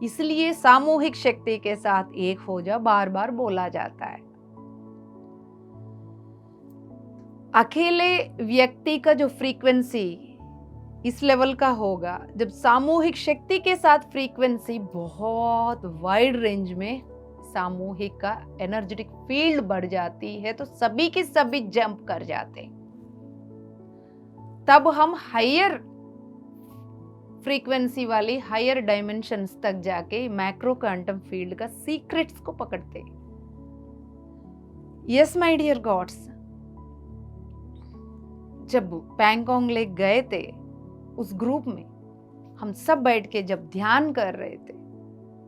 इसलिए सामूहिक शक्ति के साथ एक हो जा बार बार बोला जाता है। अकेले व्यक्ति का जो फ्रीक्वेंसी इस लेवल का होगा, जब सामूहिक शक्ति के साथ फ्रीक्वेंसी बहुत वाइड रेंज में सामूहिक का एनर्जेटिक फील्ड बढ़ जाती है, तो सभी के सभी जंप कर जाते हैं। तब हम हायर फ्रीक्वेंसी वाली हायर डायमेंशंस तक जाके मैक्रो क्वांटम फील्ड का सीक्रेट्स को पकड़ते हैं। यस माय डियर गॉड्स, जब पैंगोंग लेक गए थे, उस ग्रुप में हम सब बैठ के जब ध्यान कर रहे थे,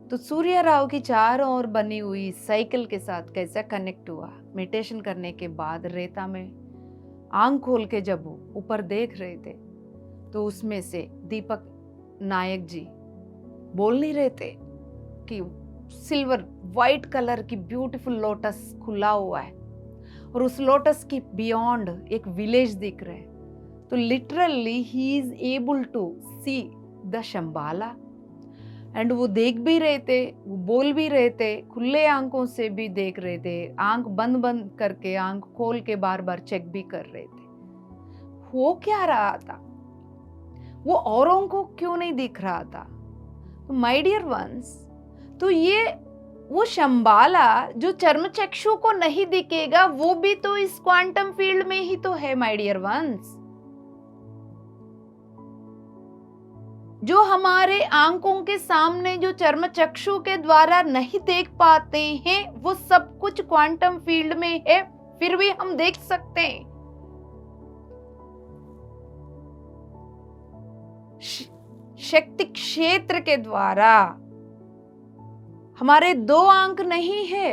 तो सूर्य राव की चारों ओर बनी हुई साइकिल के साथ कैसा कनेक्ट हुआ। मेडिटेशन करने के बाद रेता में आंख खोल के जब ऊपर देख रहे थे, तो उसमें से दीपक नायक जी बोल नहीं रहे थे कि सिल्वर वाइट कलर की ब्यूटीफुल लोटस खुला हुआ है और उस लोटस की बियॉन्ड एक विलेज दिख रहा है। तो literally he is able to see the Shambhala, and वो देख भी रहे थे, वो बोल भी रहे थे, खुले आंखों से भी देख रहे थे, आंख बंद बंद करके आंख खोल के बार बार चेक भी कर रहे थे। हो क्या रहा था, वो औरों को क्यों नहीं दिख रहा था? तो माय डियर वंस, तो ये वो शंबाला जो चर्म चक्षु को नहीं दिखेगा, वो भी तो इस क्वांटम फील्ड में ही तो है माय डियर वंस। जो हमारे आंखों के सामने जो चर्म चक्षु के द्वारा नहीं देख पाते हैं, वो सब कुछ क्वांटम फील्ड में है, फिर भी हम देख सकते हैं। शक्ति क्षेत्र के द्वारा हमारे दो आंख नहीं है,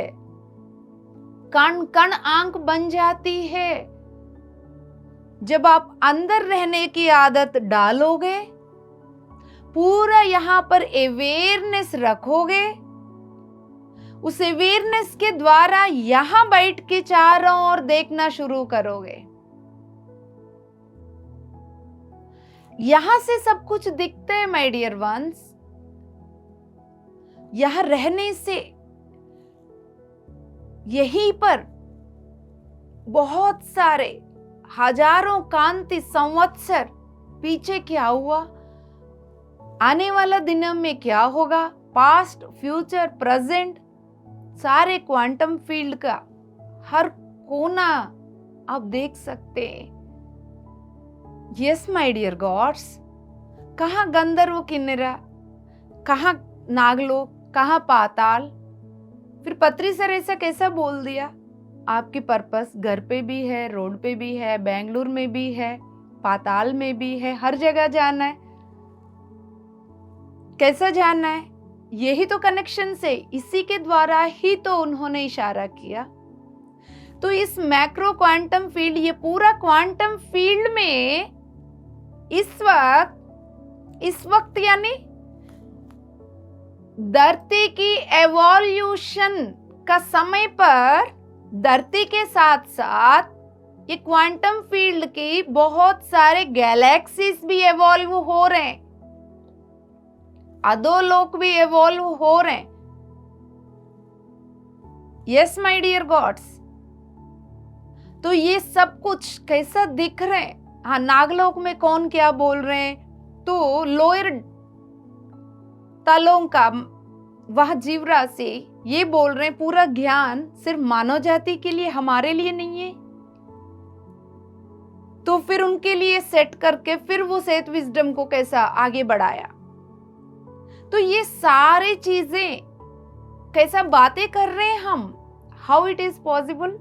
कण कण आंख बन जाती है। जब आप अंदर रहने की आदत डालोगे, पूरा यहां पर अवेयरनेस रखोगे, उस अवेयरनेस के द्वारा यहां बैठ के चारों ओर देखना शुरू करोगे। यहां से सब कुछ दिखते हैं माय डियर वंस। यहां रहने से यहीं पर बहुत सारे हजारों कांति संवत्सर पीछे क्या हुआ, आने वाला दिनों में क्या होगा, पास्ट फ्यूचर प्रेजेंट, सारे क्वांटम फील्ड का हर कोना आप देख सकते हैं। यस माय डियर गॉड्स, कहाँ गंधर्व किन्नरा, कहाँ नागलोक, कहाँ पाताल। फिर पत्री सर ऐसा कैसा बोल दिया? आपकी पर्पस घर पे भी है, रोड पे भी है, बेंगलुरु में भी है, पाताल में भी है, हर जगह जाना है। कैसा जानना है? यही तो कनेक्शन से, इसी के द्वारा ही तो उन्होंने इशारा किया। तो इस मैक्रो क्वांटम फील्ड, ये पूरा क्वांटम फील्ड में इस वक्त यानी धरती की एवोल्यूशन का समय पर धरती के साथ साथ ये क्वांटम फील्ड की बहुत सारे गैलेक्सीज भी एवॉल्व हो रहे हैं, अधोलोक भी एवॉल्व हो रहे हैं। यस माय डियर गॉड्स, तो ये सब कुछ कैसा दिख रहे हैं? हाँ, नागलोक में कौन क्या बोल रहे हैं, तो लोअर तलों का वह जीव राशि ये बोल रहे हैं पूरा ज्ञान सिर्फ मानव जाति के लिए, हमारे लिए नहीं है। तो फिर उनके लिए सेट करके फिर वो सेत विजडम को कैसा आगे बढ़ाया। तो ये सारी चीजें कैसा बातें कर रहे हैं हम, हाउ इट इज पॉसिबल?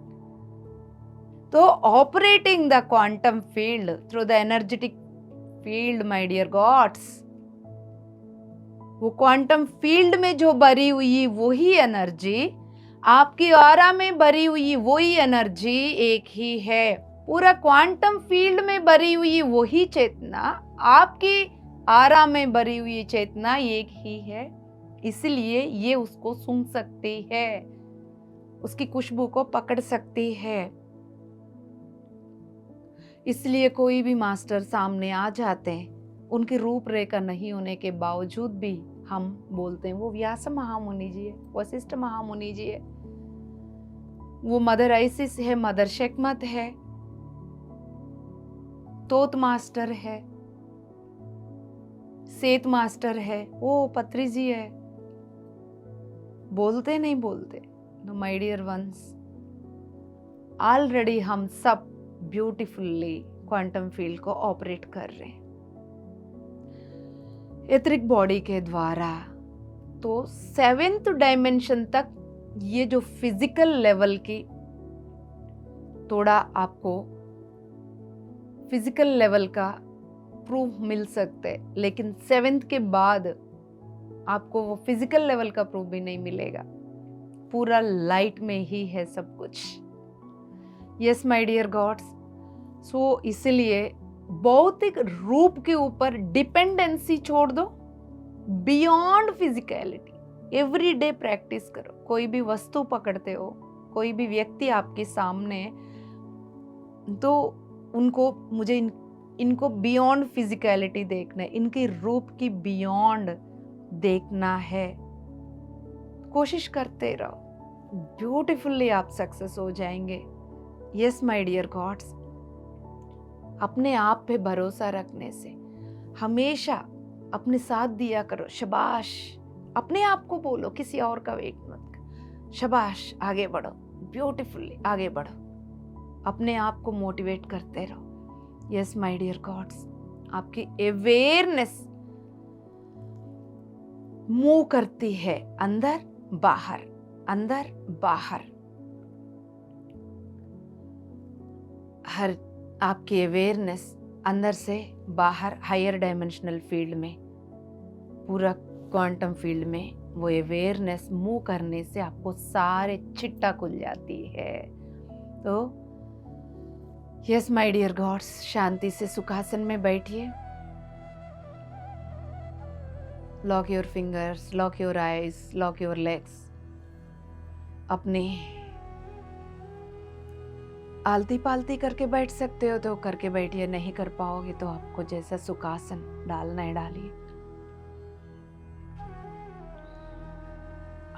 तो operating the quantum field through the energetic field my dear gods, वो क्वांटम फील्ड में जो भरी हुई वही एनर्जी, आपकी ऑरा में भरी हुई वही एनर्जी एक ही है। पूरा क्वांटम फील्ड में भरी हुई वही चेतना, आपकी ऑरा में भरी हुई चेतना एक ही है। इसलिए ये उसको सूंघ सकती है, उसकी खुशबू को पकड़ सकती है। इसलिए कोई भी मास्टर सामने आ जाते हैं, उनकी रूपरेखा नहीं होने के बावजूद भी हम बोलते हैं वो व्यास महामुनि जी है, वशिष्ठ महामुनि जी है, वो मदर आइसिस है, मदर शेकमत है, तोत मास्टर है, सेत मास्टर है, वो पत्री जी है। बोलते नहीं बोलते? No my dear ones, already हम सब ब्यूटीफुली क्वांटम फील्ड को ऑपरेट कर रहे हैं एथरिक बॉडी के द्वारा। तो 7th डायमेंशन तक ये जो फिजिकल लेवल की, थोड़ा आपको फिजिकल लेवल का प्रूफ मिल सकते हैं, लेकिन 7th के बाद आपको वो फिजिकल लेवल का प्रूफ भी नहीं मिलेगा। पूरा लाइट में ही है सब कुछ। यस माय डियर गॉड्स, सो इसलिए भौतिक रूप के ऊपर डिपेंडेंसी छोड़ दो, beyond physicality every day practice करो। कोई भी वस्तु पकड़ते हो, कोई भी व्यक्ति आपके सामने, तो मुझे इनको बियॉन्ड फिजिकलिटी देखना है, इनके रूप की बियॉन्ड देखना है। कोशिश करते रहो, ब्यूटीफुली आप सक्सेस हो जाएंगे। यस माय डियर गॉड्स, अपने आप पे भरोसा रखने से हमेशा अपने साथ दिया करो। शाबाश, अपने आप को बोलो, किसी और का वेट मत कर। शाबाश, आगे बढ़ो, ब्यूटीफुली आगे बढ़ो, अपने आप को मोटिवेट करते रहो। यस माय डियर गॉड्स, आपकी अवेयरनेस मूव करती है अंदर बाहर, अंदर बाहर। हर आपकी अवेयरनेस अंदर से बाहर हायर डायमेंशनल फील्ड में, पूरा क्वांटम फील्ड में वो अवेयरनेस मूव करने से आपको सारे चिट्टा खुल जाती है। तो यस माय डियर गॉड्स, शांति से सुखासन में बैठिए। Lock your fingers, lock your eyes, lock your legs. अपने आलती पालती करके बैठ सकते हो तो करके बैठिए, नहीं कर पाओगे तो आपको जैसा सुखासन डालना है डालिए।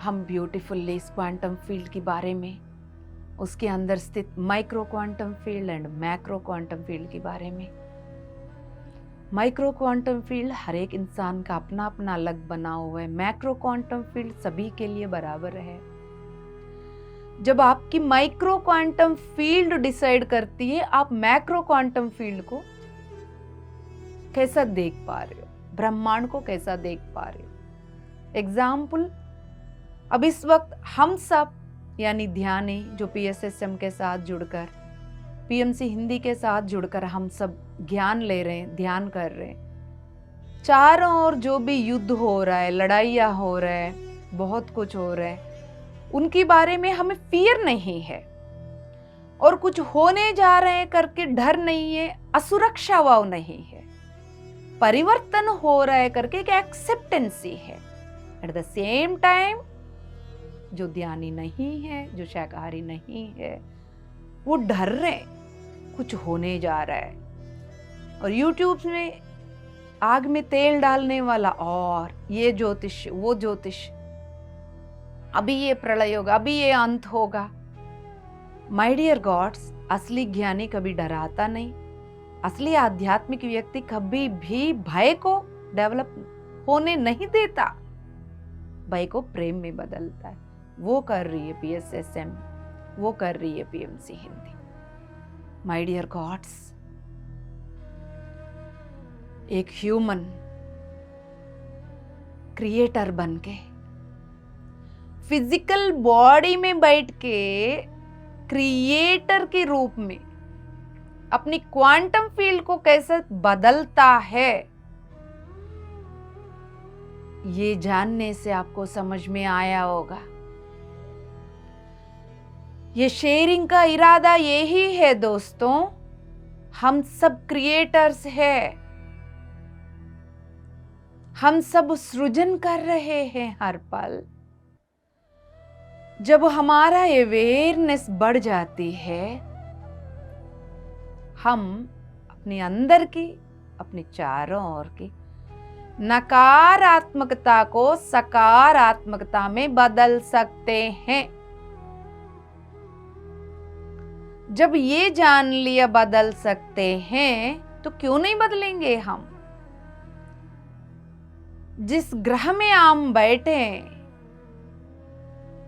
हम ब्यूटीफुली इस क्वांटम फील्ड के बारे में, उसके अंदर स्थित micro quantum field and macro quantum field के बारे में। माइक्रो क्वांटम फील्ड हर एक इंसान का अपना अपना अलग बना हुआ है। मैक्रो क्वांटम फील्ड सभी के लिए बराबर है। जब आपकी माइक्रो क्वांटम फील्ड डिसाइड करती है आप मैक्रो क्वांटम फील्ड को कैसा देख पा रहे हो, ब्रह्मांड को कैसा देख पा रहे हो। एग्जाम्पल, अब इस वक्त हम सब यानी ध्यानी जो PSSM के साथ जुड़कर, PMC हिंदी के साथ जुड़कर हम सब ज्ञान ले रहे हैं, ध्यान कर रहे हैं। चारों ओर जो भी युद्ध हो रहा है, लड़ाइयाँ हो रहा है, बहुत कुछ हो रहा है, उनके बारे में हमें फियर नहीं है और कुछ होने जा रहे हैं करके डर नहीं है, असुरक्षा भाव नहीं है। परिवर्तन हो रहा है करके एक एक्सेप्टेंसी है। एट द सेम टाइम जो ध्यानी नहीं है, जो शाकाहारी नहीं है, वो डर रहे, कुछ होने जा रहा है। और YouTube में आग में तेल डालने वाला, और ये ज्योतिष, वो ज्योतिष, अभी ये प्रलय होगा, अभी ये अंत होगा। माय डियर गॉड्स, असली ज्ञानी कभी डराता नहीं। असली आध्यात्मिक व्यक्ति कभी भी भय को डेवलप होने नहीं देता, भय को प्रेम में बदलता है। वो कर रही है PSSM, वो कर रही है PMC Hindi. My dear gods, एक ह्यूमन क्रिएटर बनके फिजिकल बॉडी में बैठ के क्रिएटर के रूप में अपनी क्वांटम फील्ड को कैसे बदलता है, ये जानने से आपको समझ में आया होगा। ये शेयरिंग का इरादा यही है दोस्तों, हम सब क्रिएटर्स हैं, हम सब सृजन कर रहे हैं हर पल। जब हमारा अवेयरनेस बढ़ जाती है, हम अपने अंदर की, अपने चारों ओर की नकारात्मकता को सकारात्मकता में बदल सकते हैं। जब ये जान लिया बदल सकते हैं, तो क्यों नहीं बदलेंगे हम। जिस ग्रह में हम बैठे हैं,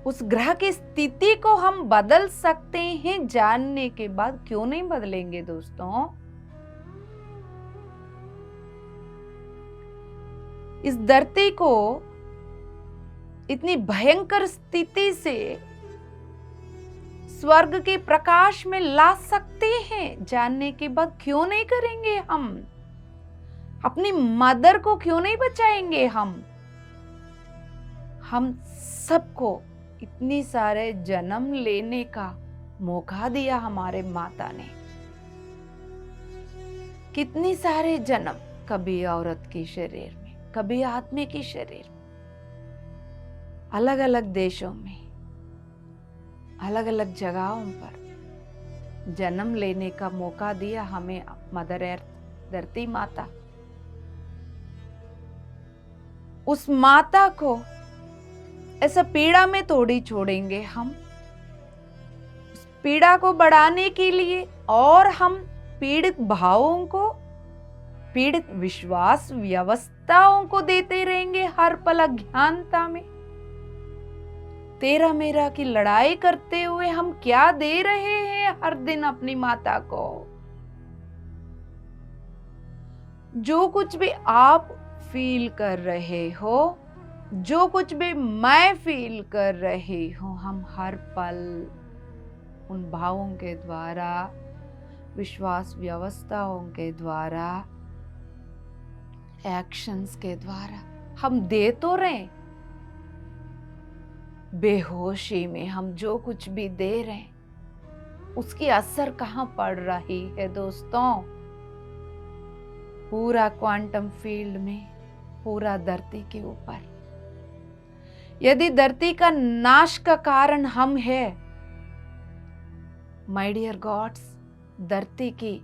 उस ग्रह की स्थिति को हम बदल सकते हैं जानने के बाद क्यों नहीं बदलेंगे दोस्तों। इस धरती को इतनी भयंकर स्थिति से स्वर्ग के प्रकाश में ला सकते हैं। जानने के बाद क्यों नहीं करेंगे हम? अपनी मदर को क्यों नहीं बचाएंगे हम सबको इतनी सारे जन्म लेने का मौका दिया हमारे माता ने। कितनी सारे जन्म, कभी औरत के शरीर में, कभी आदमी के शरीर में, अलग अलग देशों में, अलग अलग जगहों पर जन्म लेने का मौका दिया हमें मदर अर्थ, धरती माता। उस माता को ऐसा पीड़ा में थोड़ी छोड़ेंगे हम। उस पीड़ा को बढ़ाने के लिए और हम पीड़ित भावों को, पीड़ित विश्वास व्यवस्थाओं को देते रहेंगे हर पल अज्ञानता में। तेरा मेरा की लड़ाई करते हुए हम क्या दे रहे हैं हर दिन अपनी माता को? जो कुछ भी आप फील कर रहे हो, जो कुछ भी मैं फील कर रही हूं, हम हर पल उन भावों के द्वारा, विश्वास व्यवस्थाओं के द्वारा, एक्शंस के द्वारा हम दे तो रहे। बेहोशी में हम जो कुछ भी दे रहे, उसकी असर कहां पड़ रही है दोस्तों? पूरा क्वांटम फील्ड में, पूरा धरती के ऊपर। यदि धरती का नाश का कारण हम है, माय डियर गॉड्स, धरती की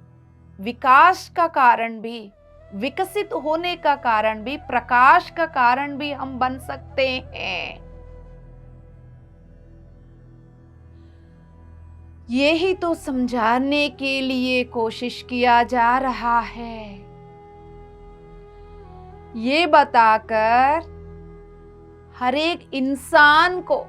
विकास का कारण भी, विकसित होने का कारण भी, प्रकाश का कारण भी हम बन सकते हैं। यही तो समझाने के लिए कोशिश किया जा रहा है। ये बताकर हर एक इंसान को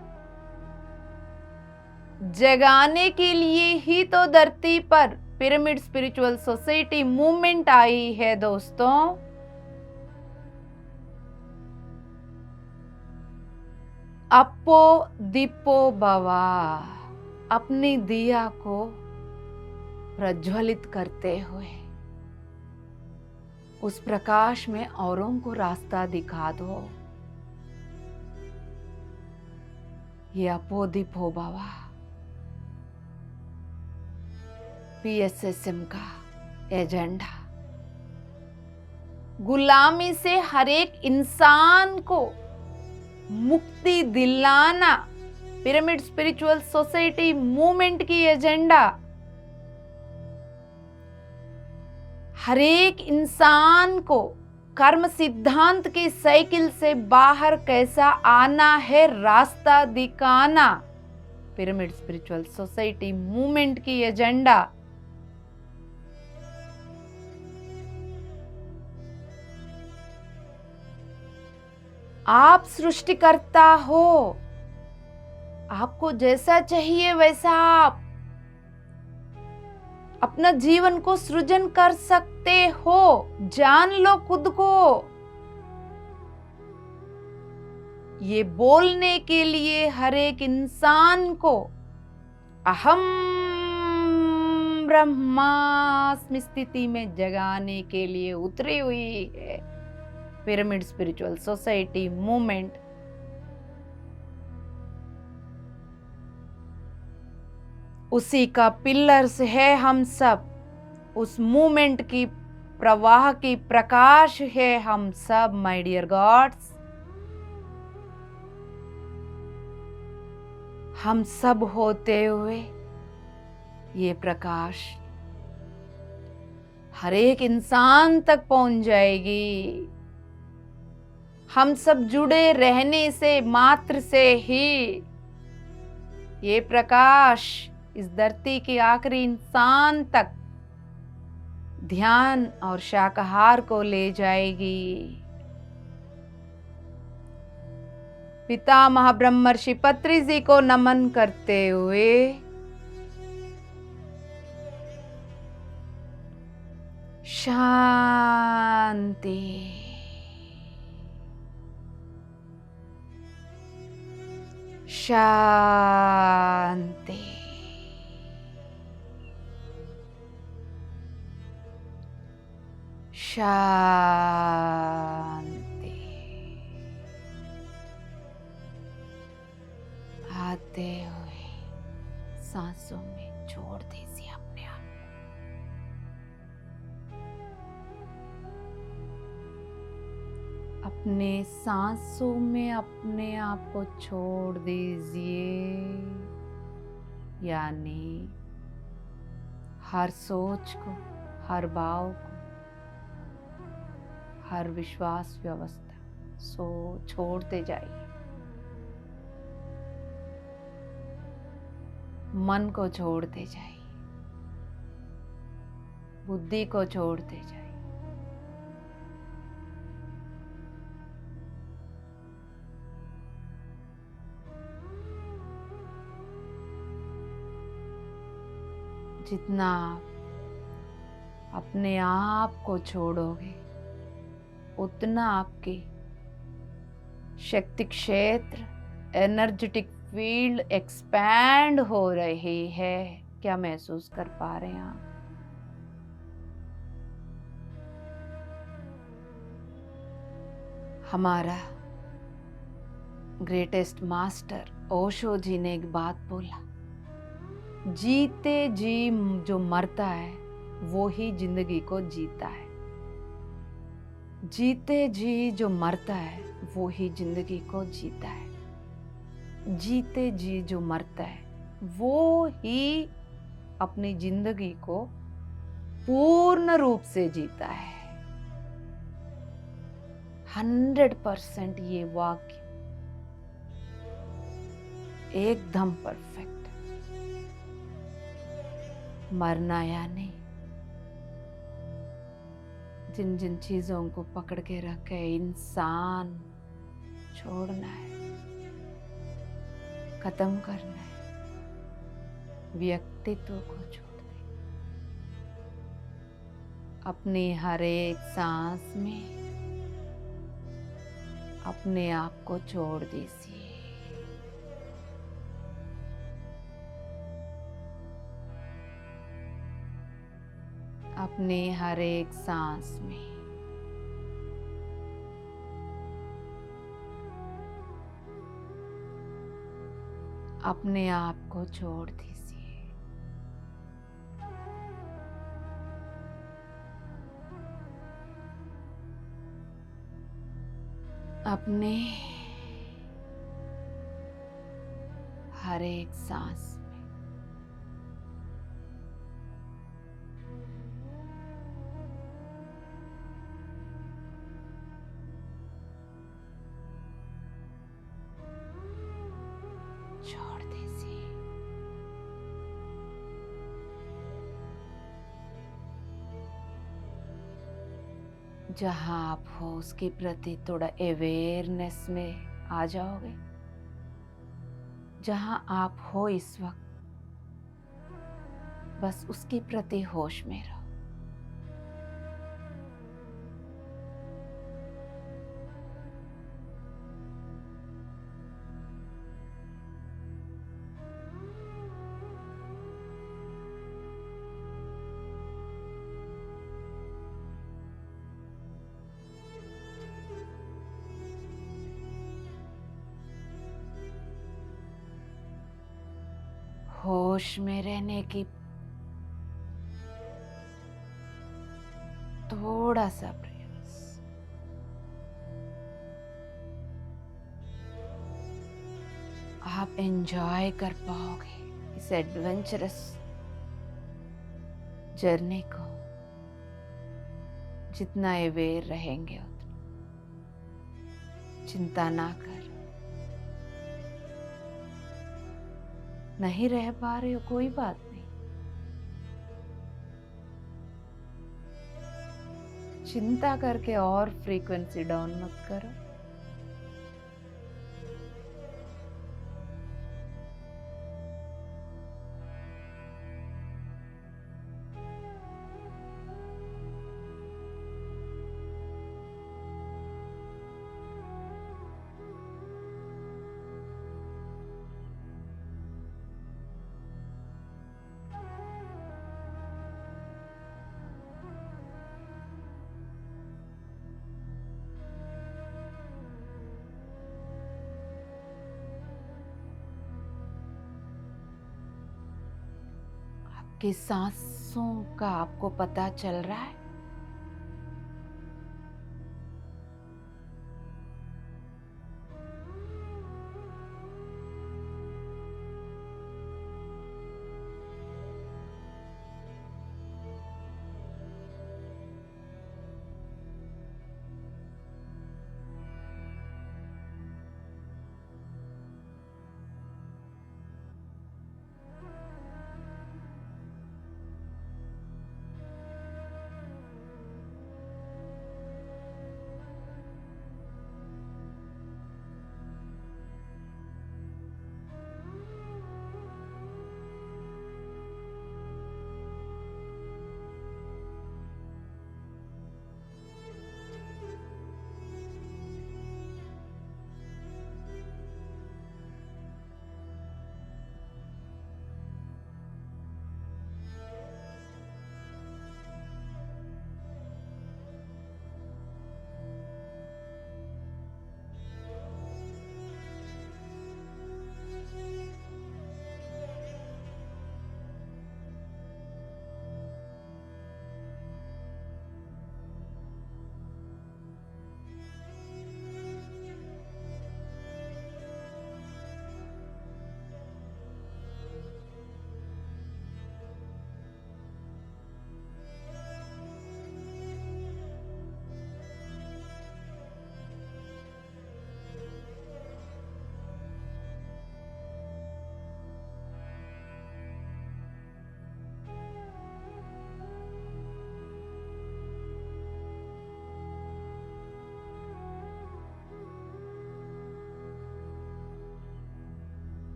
जगाने के लिए ही तो धरती पर पिरामिड स्पिरिचुअल सोसाइटी मूवमेंट आई है दोस्तों। अपो दीपो भवा, अपनी दिया को प्रज्वलित करते हुए उस प्रकाश में औरों को रास्ता दिखा दो। ये अपो दीपो भवा PSSM का एजेंडा, गुलामी से हर एक इंसान को मुक्ति दिलाना, पिरामिड स्पिरिचुअल सोसाइटी मूवमेंट की एजेंडा। हर एक इंसान को कर्म सिद्धांत की साइकिल से बाहर कैसा आना है, रास्ता दिखाना, पिरामिड स्पिरिचुअल सोसाइटी मूवमेंट की एजेंडा। आप सृष्टिकर्ता हो, आपको जैसा चाहिए वैसा आप अपना जीवन को सृजन कर सकते हो। जान लो खुद को। ये बोलने के लिए हर एक इंसान को अहम ब्रह्मास्मि स्थिति में जगाने के लिए उतरी हुई है पिरामिड स्पिरिचुअल सोसाइटी मूवमेंट। उसी का पिलर्स है हम सब, उस मूवमेंट की प्रवाह की प्रकाश है हम सब माय डियर गॉड्स। हम सब होते हुए ये प्रकाश हर एक इंसान तक पहुंच जाएगी। हम सब जुड़े रहने से मात्र से ही ये प्रकाश इस धरती के आखिरी इंसान तक ध्यान और शाकाहार को ले जाएगी। पितामह ब्रह्मर्षि पत्री जी को नमन करते हुए शांति। शांति। शांति। आते हुए सांसों में छोड़ दीजिए अपने आप। अपने सांसों में अपने आप को छोड़ दीजिए, यानी हर सोच को, हर भाव को, हर विश्वास व्यवस्था सो छोड़ते जाइए। मन को छोड़ते जाइए, बुद्धि को छोड़ते जाइए। जितना आप अपने आप को छोड़ोगे, उतना आपकी शक्ति क्षेत्र, एनर्जेटिक फील्ड एक्सपैंड हो रही है। क्या महसूस कर पा रहे हैं आप? हमारा ग्रेटेस्ट मास्टर ओशो जी ने एक बात बोला, जीते जी जो मरता है वो ही जिंदगी को जीता है। जीते जी जो मरता है वो ही जिंदगी को जीता है। जीते जी जो मरता है वो ही अपनी जिंदगी को पूर्ण रूप से जीता है। 100% ये वाक्य एकदम परफेक्ट है। मरना या नहीं, जिन जिन चीजों को पकड़ के रखे इंसान छोड़ना है, खत्म करना है, व्यक्तित्व को छोड़ दे। अपनी हर एक सांस में अपने आप को छोड़ दीजिए। अपने हर एक सांस में अपने आप को छोड़ दीजिए। अपने हर एक सांस में छोड़ दीजिए। जहां आप हो उसके प्रति थोड़ा अवेयरनेस में आ जाओगे। जहां आप हो इस वक्त बस उसके प्रति होश में रहो। होश में रहने की थोड़ा सा प्रयास। आप एंजॉय कर पाओगे इस एडवेंचरस जर्नी को। जितना अवेयर रहेंगे उतना। चिंता ना कर। नहीं रह पा रहे हो, कोई बात नहीं। चिंता करके और फ्रीक्वेंसी डाउन मत करो। आपकी सांसों का आपको पता चल रहा है?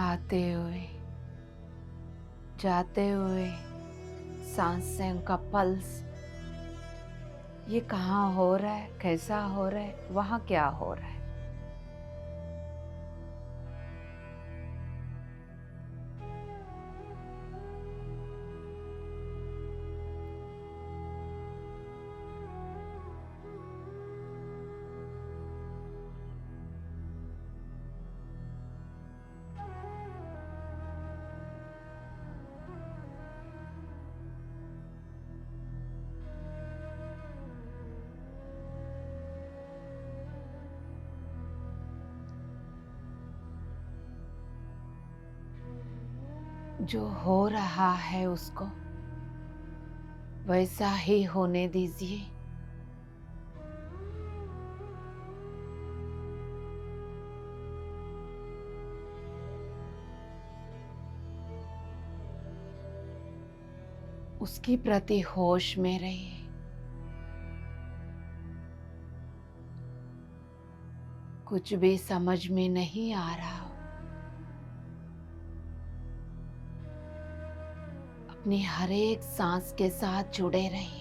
आते हुए जाते हुए सांसें का पल्स, ये कहाँ हो रहा है, कैसा हो रहा है, वहाँ क्या हो रहा है। जो हो रहा है उसको वैसा ही होने दीजिए। उसकी प्रति होश में रहिए। कुछ भी समझ में नहीं आ रहा हो, अपनी हर एक सांस के साथ जुड़े रहिए।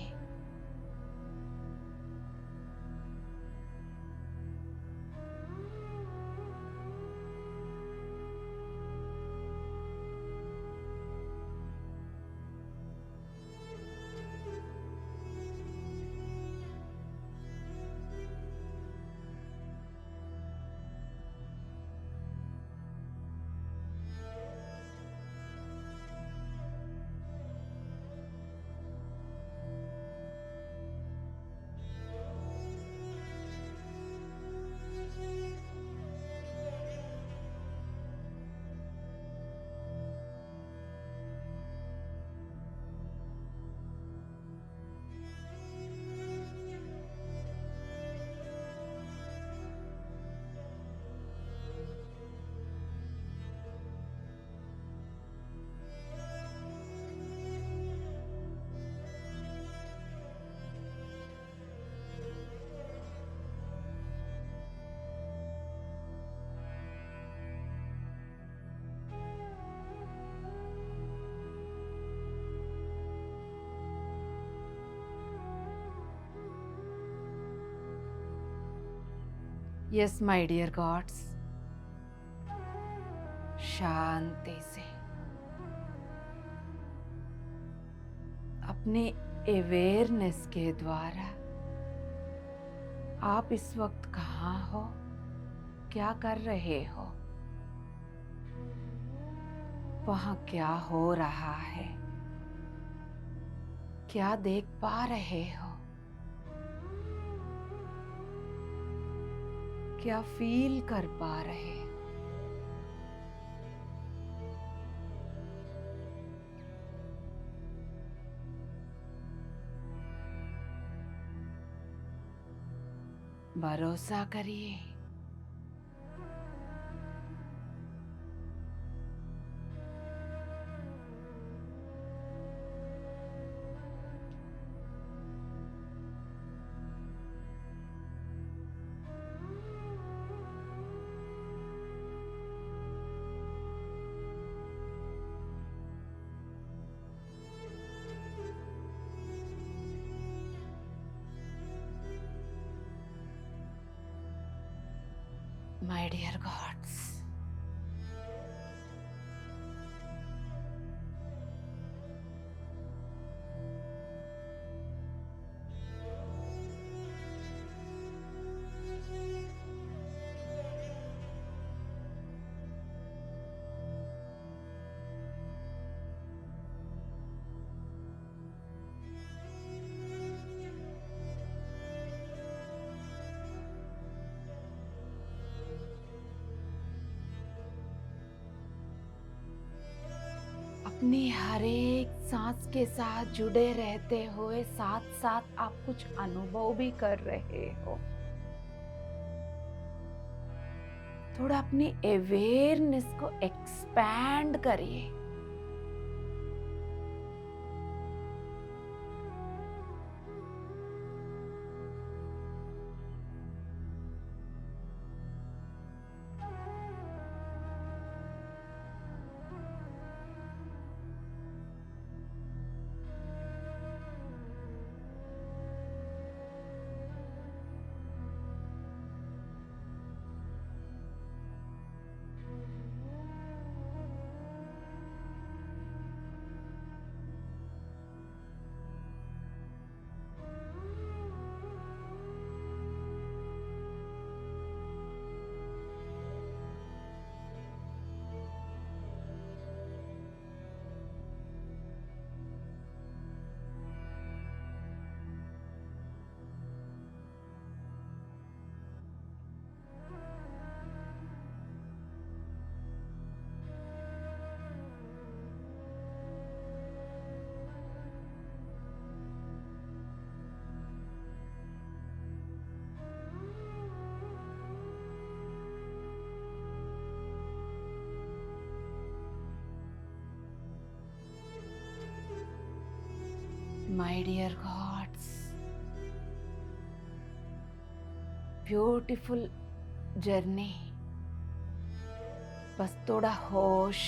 यस माय डियर गॉड्स, शांति से अपने अवेयरनेस के द्वारा आप इस वक्त कहाँ हो, क्या कर रहे हो, वहाँ क्या हो रहा है, क्या देख पा रहे हो, क्या फील कर पा रहे हो। भरोसा करिए, माय डियर गॉड्स। अपनी हर एक सांस के साथ जुड़े रहते हुए साथ साथ आप कुछ अनुभव भी कर रहे हो। थोड़ा अपनी अवेयरनेस को एक्सपैंड करिए। My dear gods, beautiful journey. बस थोड़ा होश.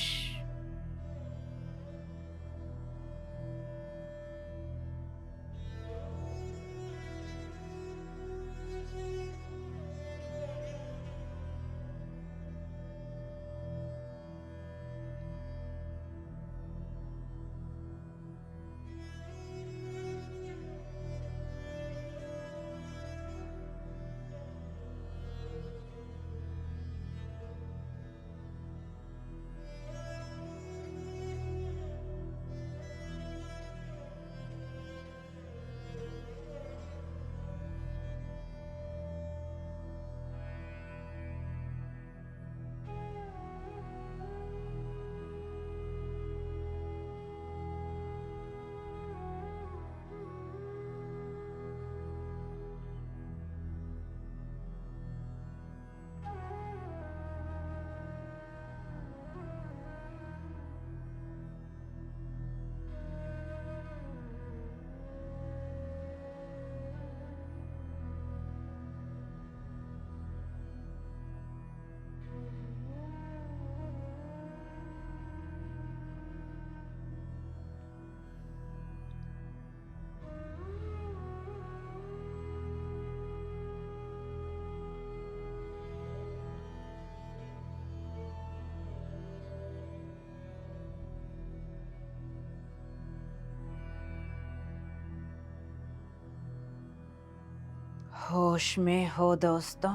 होश में हो दोस्तों.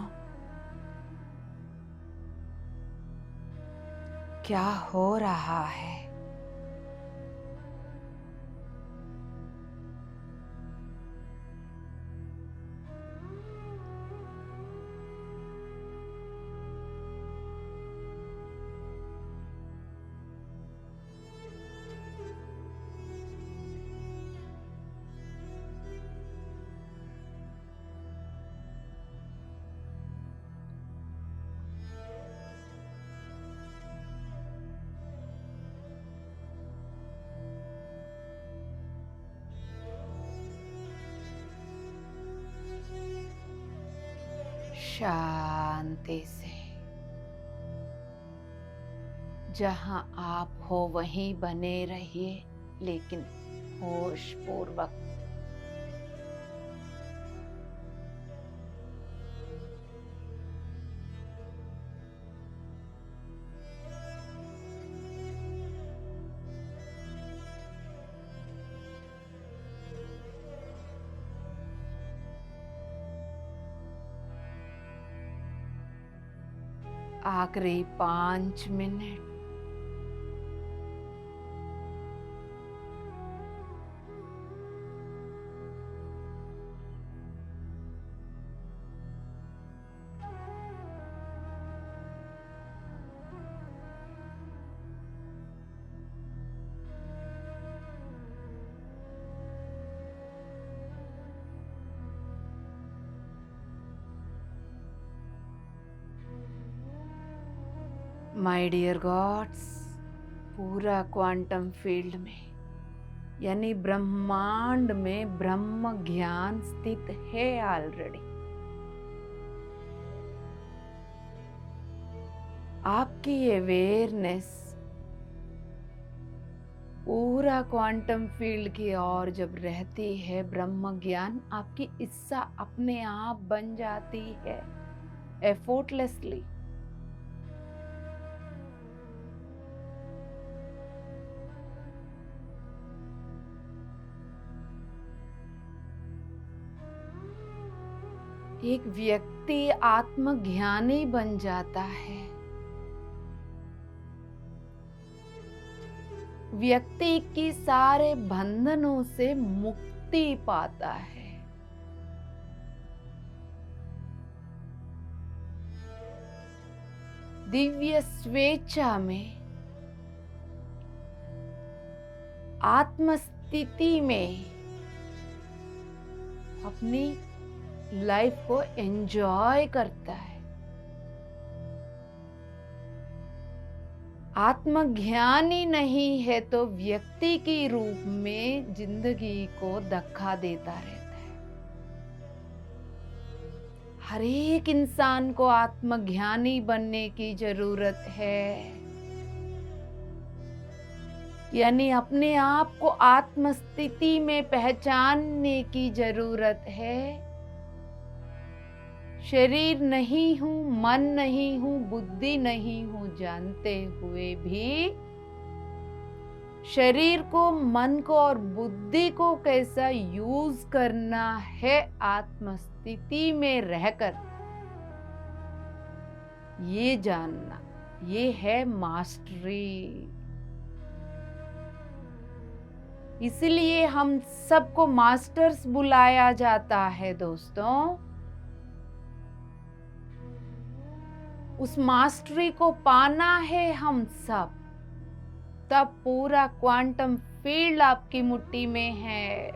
क्या हो रहा है? शांति से जहां आप हो वहीं बने रहिए, लेकिन होश पूर्वक. आखिरी 5 मिनट. माय डियर गॉड्स, पूरा क्वांटम फील्ड में यानी ब्रह्मांड में ब्रह्म ज्ञान स्थित है ऑलरेडी. आपकी अवेयरनेस पूरा क्वांटम फील्ड की ओर जब रहती है, ब्रह्म ज्ञान आपकी इच्छा अपने आप बन जाती है एफर्टलेसली. एक व्यक्ति आत्मज्ञानी बन जाता है. व्यक्ति की सारे बंधनों से मुक्ति पाता है. दिव्य स्वेच्छा में, आत्मस्थिति में अपनी लाइफ को एंजॉय करता है. आत्मज्ञान ही नहीं है तो व्यक्ति के रूप में जिंदगी को धक्का देता रहता है। हर एक इंसान को आत्मज्ञानी बनने की जरूरत है, यानी अपने आप को आत्मस्थिति में पहचानने की जरूरत है। शरीर नहीं हूं, मन नहीं हूं, बुद्धि नहीं हूं जानते हुए भी शरीर को, मन को और बुद्धि को कैसा यूज करना है आत्मस्थिति में रहकर, ये जानना, ये है मास्टरी। इसलिए हम सबको मास्टर्स बुलाया जाता है दोस्तों। उस मास्टरी को पाना है हम सब, तब पूरा क्वांटम फील्ड आपकी मुट्ठी में है।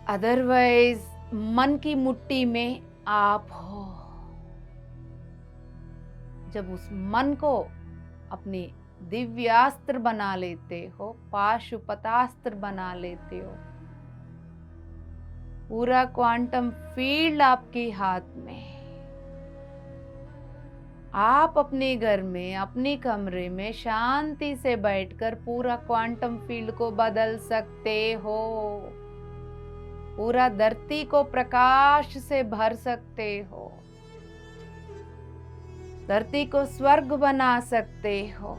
अदरवाइज मन की मुट्ठी में आप हो। जब उस मन को अपने दिव्यास्त्र बना लेते हो, पाशुपतास्त्र बना लेते हो, पूरा क्वांटम फील्ड आपके हाथ में, आप अपने घर में, अपने कमरे में शांति से बैठकर पूरा क्वांटम फील्ड को बदल सकते हो। पूरा धरती को प्रकाश से भर सकते हो, धरती को स्वर्ग बना सकते हो।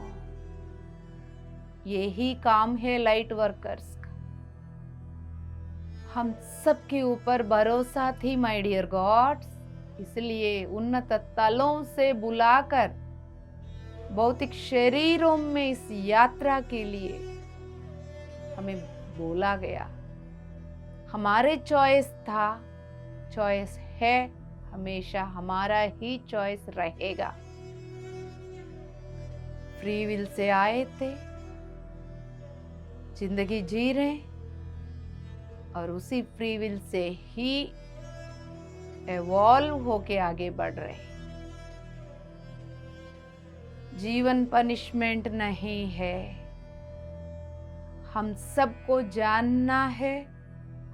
यही काम है लाइट वर्कर्स का। हम सबके ऊपर भरोसा थी माय डियर गॉड्स, इसलिए उन्नत तलों से बुलाकर भौतिक शरीरों में इस यात्रा के लिए हमें बोला गया। हमारे चॉइस था, चॉइस है, हमेशा हमारा ही चॉइस रहेगा। फ्री विल से आए थे, जिंदगी जी रहे और उसी free will say he evolve होके आगे बढ़ रहे। जीवन पनिशमेंट नहीं है, हम सबको जानना है,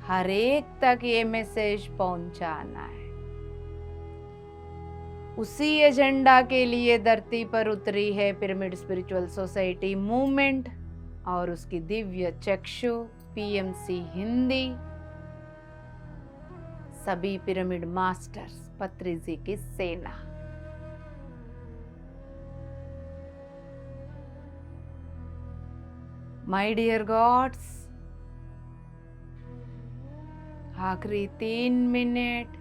हर एक तक ये मैसेज पहुंचाना है। उसी एजेंडा के लिए धरती पर उतरी है पिरामिड स्पिरिचुअल सोसाइटी मूवमेंट और उसकी दिव्य चक्षु पीएमसी हिंदी, सभी पिरामिड मास्टर्स, पत्री जी की सेना। माय डियर गॉड्स, आखिरी 3 मिनट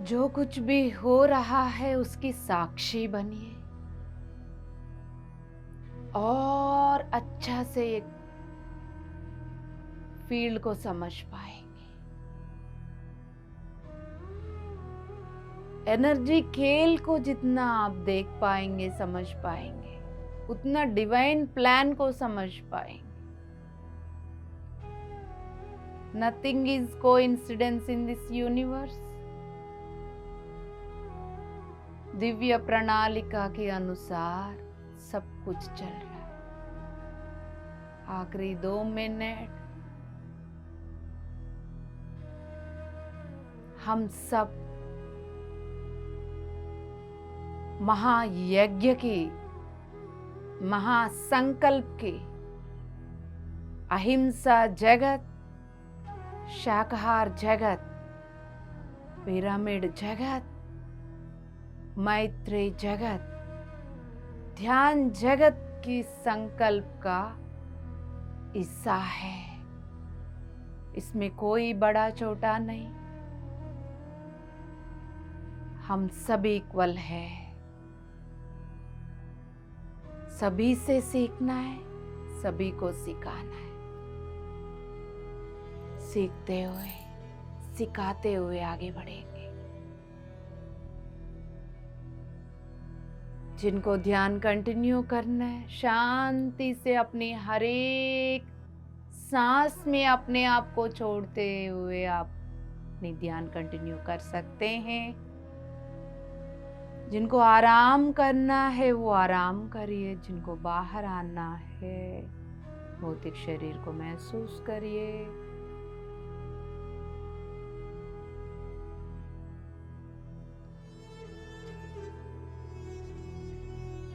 जो कुछ भी हो रहा है उसकी साक्षी बनिए और अच्छा से एक फील्ड को समझ पाएंगे। एनर्जी खेल को जितना आप देख पाएंगे, समझ पाएंगे, उतना डिवाइन प्लान को समझ पाएंगे। Nothing is coincidence in this universe. Divya प्रणालिका के अनुसार सब कुछ चल रहा है। आखिरी 2 मिनट हम सब महायज्ञ की, महासंकल्प की, अहिंसा जगत, शाकाहार जगत, पिरामिड जगत, मैत्री जगत, ध्यान जगत की संकल्प का हिस्सा है। इसमें कोई बड़ा छोटा नहीं, हम सभी इक्वल है। सभी से सीखना है, सभी को सिखाना है। सीखते हुए, सिखाते हुए आगे बढ़ेंगे। जिनको ध्यान कंटिन्यू करना है, शांति से अपनी हर एक सांस में अपने आप को छोड़ते हुए आप अपनी ध्यान कंटिन्यू कर सकते हैं। जिनको आराम करना है वो आराम करिए। जिनको बाहर आना है भौतिक शरीर को महसूस करिए।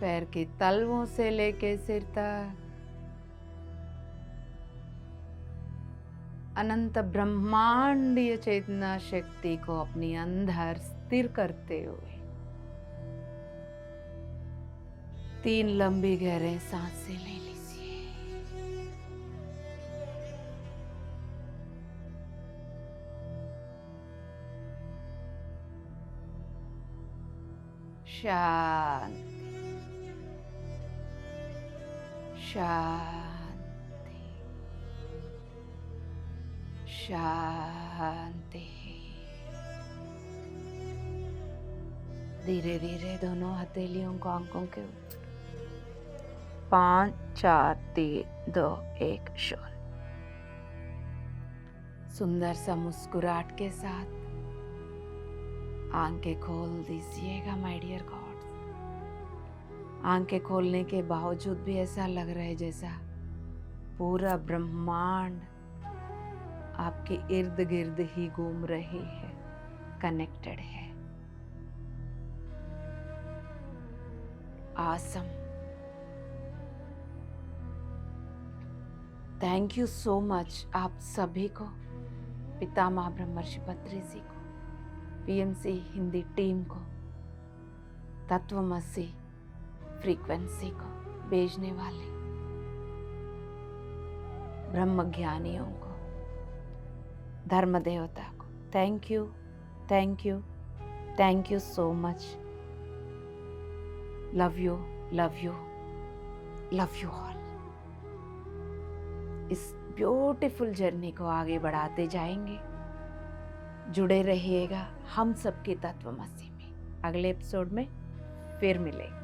पैर के तलवों से लेके सिर तक अनंत ब्रह्मांडीय चेतना शक्ति को अपने अंदर स्थिर करते हुए 3 लंबी गहरे सांसें ले लीजिए। शांति, शांति, शांति। धीरे धीरे दोनों हथेलियों को आंखों के ऊपर 5 4 3 2 1 0। सुंदर सा मुस्कुराहट के साथ आंखें खोल दीजिएगा माय डियर गॉड्स। आंखें खोलने के बावजूद भी ऐसा लग रहा है जैसा पूरा ब्रह्मांड आपके इर्द गिर्द ही घूम रही है, कनेक्टेड है। Awesome. Thank you so much आप सभी को, पितामह ब्रह्मर्षि पत्री जी को, पीएमसी हिंदी टीम को, तत्वमसी फ्रीक्वेंसी को भेजने वाले ब्रह्म ज्ञानियों को, धर्म देवता को। Thank you, thank you, thank you so much. Love you, love you, love you all. इस ब्यूटीफुल जर्नी को आगे बढ़ाते जाएंगे। जुड़े रहिएगा हम सबके तत्वमसी में। अगले एपिसोड में फिर मिलेंगे।